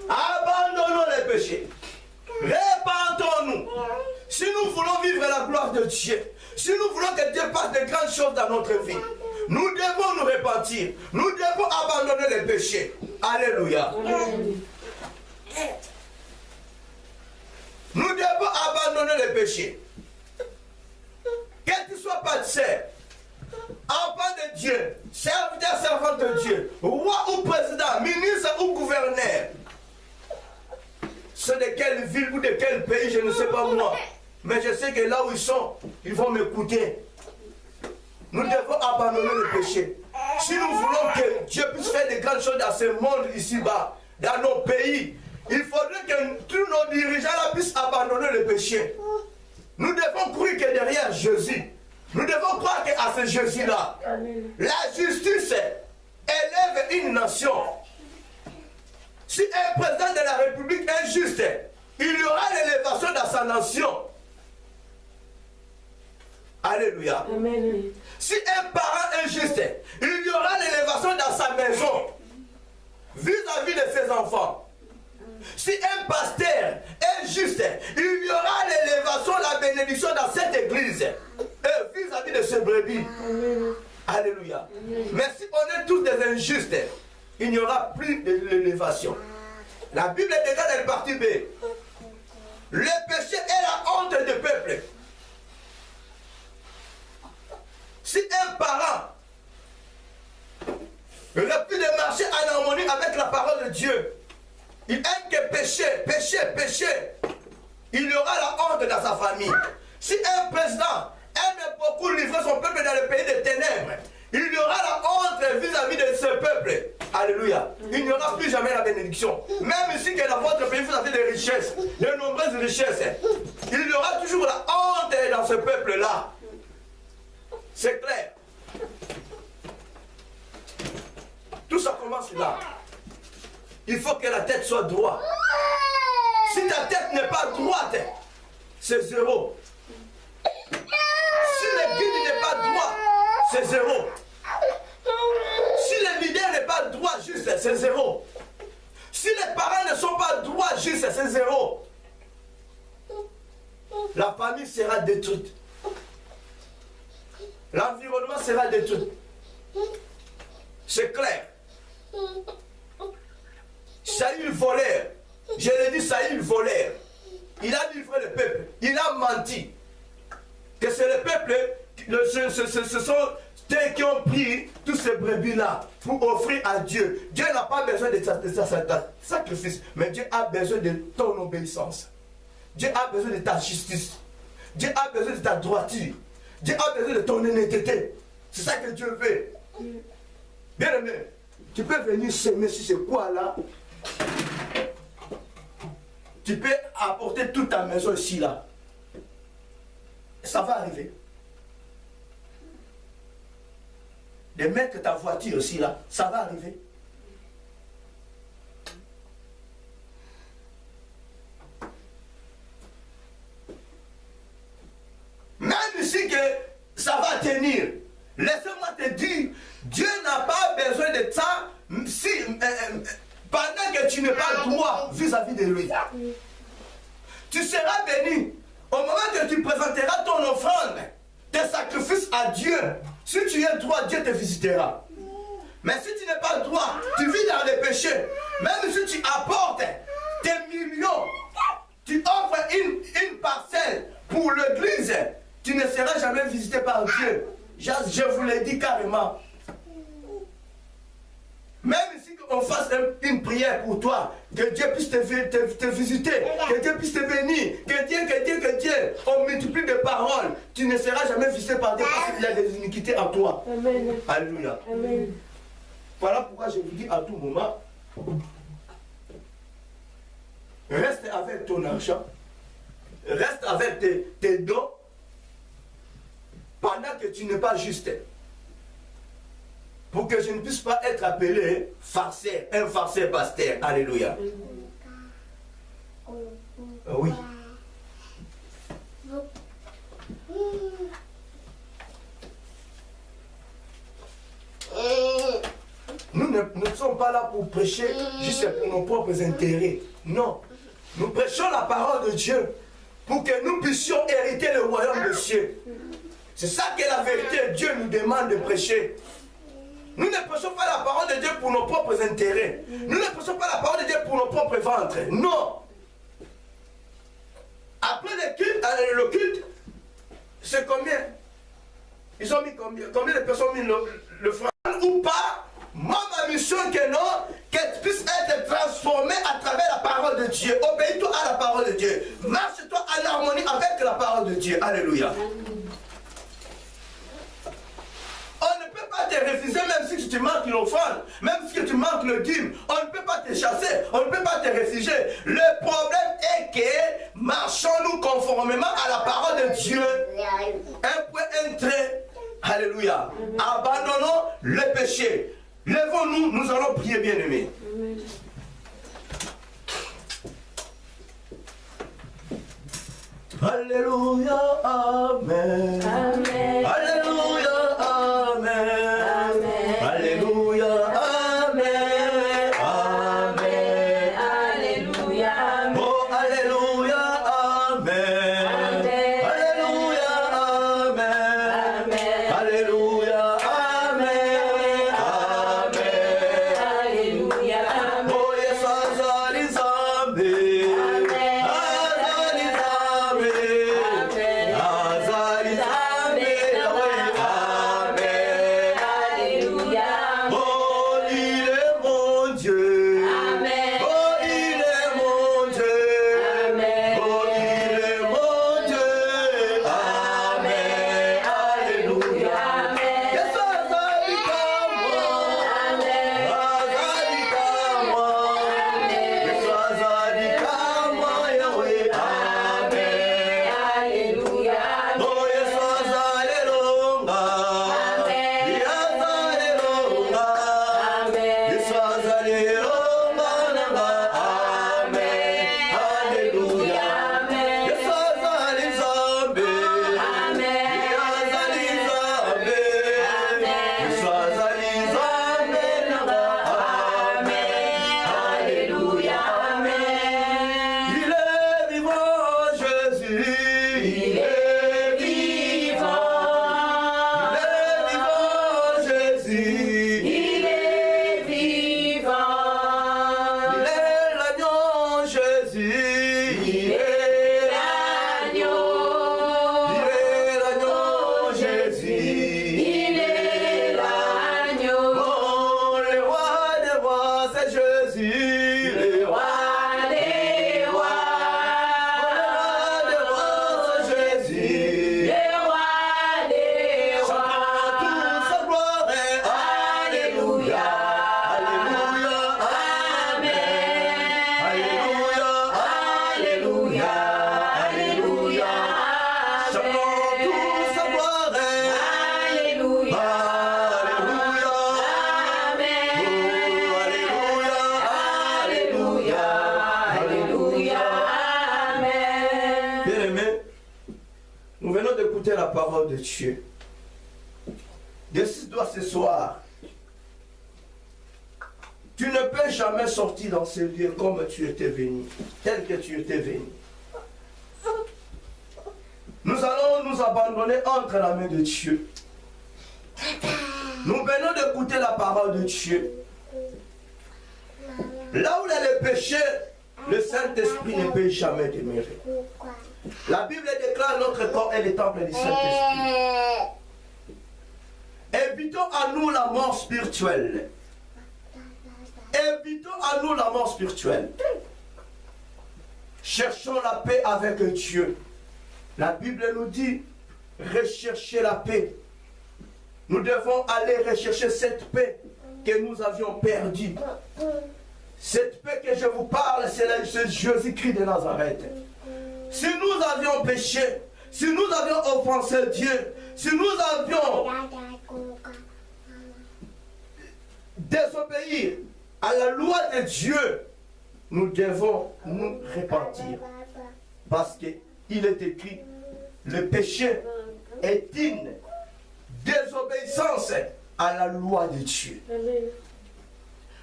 Abandonnons les péchés. Répentons-nous. Si nous voulons vivre la gloire de Dieu, si nous voulons que Dieu fasse de grandes choses dans notre vie, nous devons nous repentir. Nous devons abandonner les péchés. Alléluia.
Amen.
Nous devons abandonner les péchés. Que tu sois pâtissier, enfant de Dieu, serviteur, servante de Dieu, roi ou président, ministre ou gouverneur, c'est de quelle ville ou de quel pays, je ne sais pas moi. Mais je sais que là où ils sont, ils vont m'écouter. Nous devons abandonner le péché. Si nous voulons que Dieu puisse faire de grandes choses dans ce monde ici-bas, dans nos pays, il faudrait que tous nos dirigeants là puissent abandonner le péché. Nous devons croire que derrière Jésus, nous devons croire qu'à ce Jésus-là, la justice élève une nation. Si un président de la République est juste, il y aura l'élévation dans sa nation. Alléluia. Amen. Si un parent est juste, il y aura l'élévation dans sa maison vis-à-vis de ses enfants. Si un pasteur est juste, il y aura l'élévation, la bénédiction dans cette église vis-à-vis de ses brebis. Amen. Alléluia. Amen. Mais si on est tous des injustes, il n'y aura plus de l'élévation. La Bible est déjà dans le parti B. Le péché est la honte du peuple. Si un parent refuse de marcher en harmonie avec la parole de Dieu, il aime que pécher, il y aura la honte dans sa famille. Si un président aime beaucoup livrer son peuple dans le pays des ténèbres, il y aura la honte vis-à-vis de ce peuple. Alléluia. Il n'y aura plus jamais la bénédiction. Même si que dans votre pays vous avez des richesses, de nombreuses richesses, il y aura toujours la honte dans ce peuple-là. C'est clair. Tout ça commence là. Il faut que la tête soit droite. Si ta tête n'est pas droite, c'est zéro. Si le guide n'est pas droit, c'est zéro. Si le leader n'est pas droit juste, c'est zéro. Si les parents ne sont pas droits juste, c'est zéro. La famille sera détruite. L'environnement sera détruit. C'est clair. Saül voleur. Je l'ai dit, Saül voleur. Il a livré le peuple. Il a menti. Que c'est le peuple, ce sont ceux qui ont pris tous ces brebis-là pour offrir à Dieu. Dieu n'a pas besoin de sacrifice, mais Dieu a besoin de ton obéissance. Dieu a besoin de ta justice. Dieu a besoin de ta droiture. Dieu a besoin de ton honnêteté. C'est ça que Dieu veut. Bien aimé, tu peux venir semer sur ce quoi-là. Tu peux apporter toute ta maison ici, là. Ça va arriver. De mettre ta voiture aussi, là. Ça va arriver. Même si que ça va tenir, laisse-moi te dire, Dieu n'a pas besoin de ça si, pendant que tu n'es pas droit vis-à-vis de lui. Tu seras béni. Au moment que tu présenteras ton offrande, tes sacrifices à Dieu, si tu es droit, Dieu te visitera. Mais si tu n'es pas droit, tu vis dans les péchés, même si tu apportes tes millions, tu offres une parcelle pour l'église, tu ne seras jamais visité par Dieu. Je vous l'ai dit carrément. Même si on fasse une prière pour toi, que Dieu puisse te visiter, que Dieu puisse te bénir, que Dieu, on multiplie de paroles, tu ne seras jamais visité par Dieu parce qu'il y a des iniquités en toi. Amen. Alléluia. Amen. Voilà pourquoi je vous dis à tout moment, reste avec ton argent, reste avec tes dons, pendant que tu n'es pas juste. Pour que je ne puisse pas être appelé farceur, un farceur pasteur. Alléluia. Oui. Nous ne sommes pas là pour prêcher juste pour nos propres intérêts. Non. Nous prêchons la parole de Dieu pour que nous puissions hériter le royaume des cieux. C'est ça que la vérité, Dieu nous demande de prêcher. Nous ne prêchons pas la parole de Dieu pour nos propres intérêts. Nous ne prêchons pas la parole de Dieu pour nos propres ventres. Non. Après le culte, c'est combien? Ils ont mis combien de personnes ont mis le franc ou pas? Moi, ma mission que non, qu'elle puisse être transformée à travers la parole de Dieu. Obéis-toi à la parole de Dieu. Marche-toi en harmonie avec la parole de Dieu. Alléluia. On ne peut pas te refuser même si tu manques l'offrande, même si tu manques le dîme. On ne peut pas te chasser, on ne peut pas te refuser. Le problème est que marchons-nous conformément à la parole de Dieu. Un point, un trait. Alléluia. Abandonnons le péché. Lèvons-nous, nous allons prier, bien-aimés. Alléluia, Amen.
Amen.
Alléluia, Amen.
Amen.
Alléluia, Amen. Amen.
Alléluia, amen.
Oh, Alléluia, Amen.
Amen.
Alléluia, Amen.
Amen.
Alléluia, Amen. Amen.
Alléluia, amen.
Oh, yes, azali zambi.
Amen.
Azali zambi. Azali zambi. Amen.
Alléluia,
Oh, il est mon Dieu.
amen.
Oh, il est mon Dieu.
Amen.
Oh, il est mon Dieu. Amen. Alléluia.
Amen.
Yes, azali kamwa.
Amen.
Azali kamwa. Yes, azali kamwa, Yahweh. Amen.
Alléluia,
Oh, yes, azali longa.
Amen.
Yes, azali longa.
amen.
Yes, azali longa nanga. Amen. Alléluia.
Amen.
Yes, azali zambe.
Amen.
Yes, azali zambe. Yes, azali zambe nanga. Amen.
Alléluia, amen.
Il est vivant, Jésus.
Il est vivant.
Il est vivant, Jésus.
Il est vivant.
Il est l'agneau, Jésus.
Il est l'agneau.
Il est l'agneau, Jésus.
Il est l'agneau.
Oh, le roi des rois, c'est Jésus. Le roi
Roi des rois.
des rois, c'est Jésus.
Le roi des
Chantons
rois.
tous sa gloire.
Alléluia.
Alléluia.
Amen.
Alléluia.
Alléluia. Alléluia.
Chantons tous sa gloire.
Alléluia.
Alléluia.
Amen.
Oh, Alléluia.
Alléluia. Alléluia. Amen.
Bien-aimés, nous venons d'écouter la parole de Dieu. Décide-toi ce soir. Tu ne peux jamais sortir dans ce lieu comme tu étais venu, tel que tu étais venu. Nous allons nous abandonner entre la main de Dieu. Nous venons d'écouter la parole de Dieu. Là où il y a le péché, le Saint-Esprit ne peut jamais demeurer. La Bible déclare notre corps est le temple du Saint-Esprit. Évitons à nous la mort spirituelle. Évitons à nous la mort spirituelle. Cherchons la paix avec Dieu. La Bible nous dit, recherchez la paix. Nous devons aller rechercher cette paix que nous avions perdue. Cette paix que je vous parle, c'est Jésus-Christ de Nazareth. Si nous avions péché, si nous avions offensé Dieu, si nous avions désobéi à la loi de Dieu, nous devons nous repentir. Parce qu'il est écrit, le péché est une désobéissance à la loi de Dieu.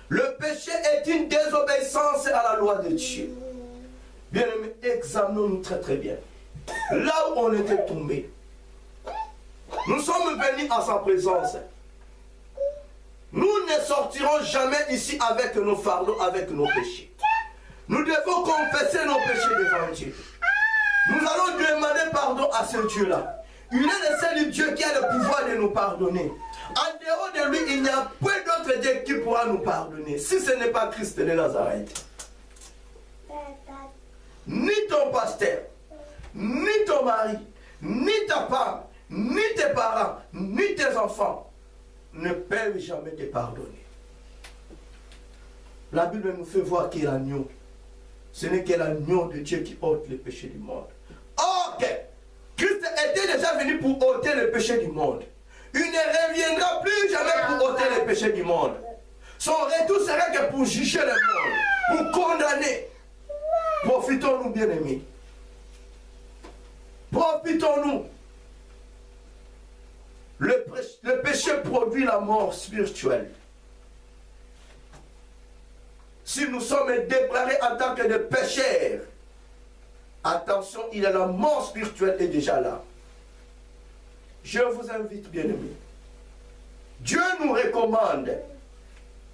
Le péché est une désobéissance à la loi de Dieu. Bien-aimés, examinons-nous très très bien. Là où on était tombé, nous sommes venus à sa présence. Nous ne sortirons jamais ici avec nos fardeaux, avec nos péchés. Nous devons confesser nos péchés devant Dieu. Nous allons demander pardon à ce Dieu-là. Il est le seul Dieu qui a le pouvoir de pardonner. En dehors de lui, il n'y a point d'autre Dieu qui pourra nous pardonner. Si ce n'est pas Christ de Nazareth. Ni ton pasteur, ni ton mari, ni ta femme, ni tes parents, ni tes enfants ne peuvent jamais te pardonner. La Bible nous fait voir qu'il est l'agneau. Ce n'est que l'agneau de Dieu qui ôte le péché du monde. Ok, Christ était déjà venu pour ôter le péché du monde. Il ne reviendra plus jamais pour ôter le péché du monde. Son retour sera que pour juger le monde, pour condamner. Profitons-nous, bien-aimés. Profitons-nous. Le péché produit la mort spirituelle. Si nous sommes déclarés en tant que des pécheurs, attention, il y a la mort spirituelle est déjà là. Je vous invite, bien-aimés. Dieu nous recommande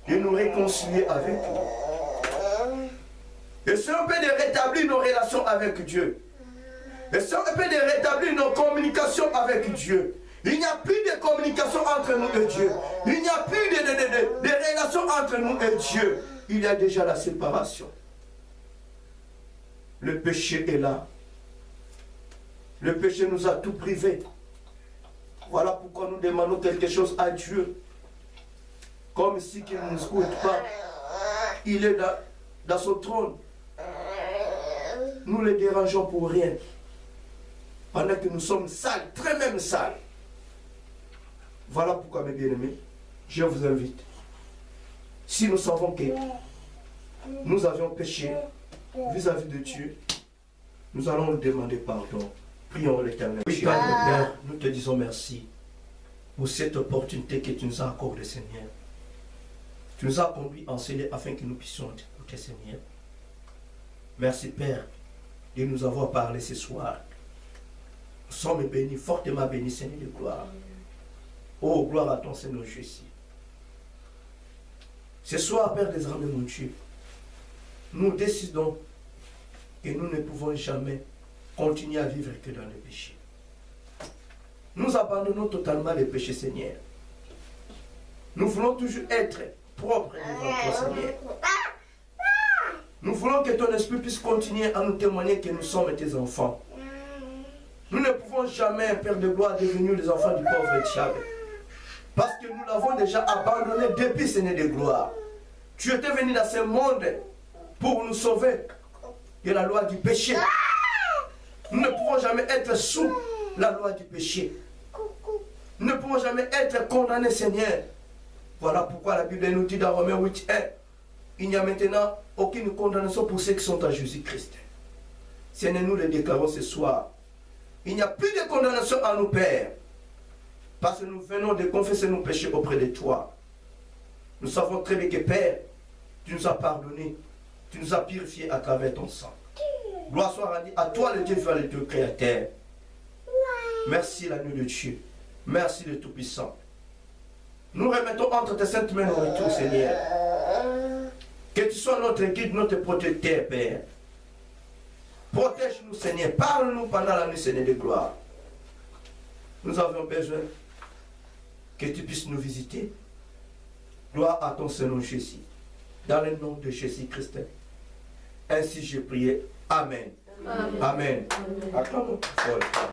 de nous réconcilier avec lui. Et si on peut de rétablir nos relations avec Dieu. Et si on peut de rétablir nos communications avec Dieu. Il n'y a plus de communication entre nous et Dieu. Il n'y a plus de relations entre nous et Dieu. Il y a déjà la séparation. Le péché est là. Le péché nous a tout privé. Voilà pourquoi nous demandons quelque chose à Dieu. Comme si il ne nous écoute pas. Il est dans son trône. Nous le dérangeons pour rien. Pendant que nous sommes sales, très même sales. Voilà pourquoi, mes bien-aimés, je vous invite. Si nous savons que nous avions péché vis-à-vis de Dieu, nous allons lui demander pardon. Prions l'Éternel. Oui, Père, nous te disons merci pour cette opportunité que tu nous as accordée, Seigneur. Tu nous as conduits en célé afin que nous puissions t'écouter, Seigneur. Merci, Père, de nous avoir parlé ce soir. Nous sommes bénis, fortement bénis, Seigneur de gloire. Oh, gloire à ton Seigneur Jésus. Ce soir, Père des armées, mon Dieu, nous décidons que nous ne pouvons jamais continuer à vivre que dans le péché. Nous abandonnons totalement le péché, Seigneur. Nous voulons toujours être propres devant toi, Seigneur. Nous voulons que ton esprit puisse continuer à nous témoigner que nous sommes tes enfants. Nous ne pouvons jamais, Père de gloire, devenir les enfants du pauvre diable. Parce que nous l'avons déjà abandonné depuis, Seigneur de gloire. Tu étais venu dans ce monde pour nous sauver de la loi du péché. Nous ne pouvons jamais être sous la loi du péché. Nous ne pouvons jamais être condamnés, Seigneur. Voilà pourquoi la Bible nous dit dans Romains 8:1, il n'y a maintenant aucune condamnation pour ceux qui sont en Jésus-Christ. Seigneur, nous le déclarons ce soir. Il n'y a plus de condamnation à nous, Père. Parce que nous venons de confesser nos péchés auprès de toi. Nous savons très bien que, Père, tu nous as pardonné. Tu nous as purifiés à travers ton sang. Gloire soit rendue à toi, le Dieu vivant, le Dieu créateur. Merci, l'agneau de Dieu. Merci, le Tout-Puissant. Nous remettons entre tes saintes mains nos retours, Seigneur. Que tu sois notre guide, notre protecteur, Père. Protège-nous, Seigneur. Parle-nous pendant la nuit, Seigneur de gloire. Nous avons besoin que tu puisses nous visiter. Gloire à ton Seigneur Jésus. Dans le nom de Jésus-Christ. Ainsi j'ai prié. Amen. Amen. Amen. Acclamons.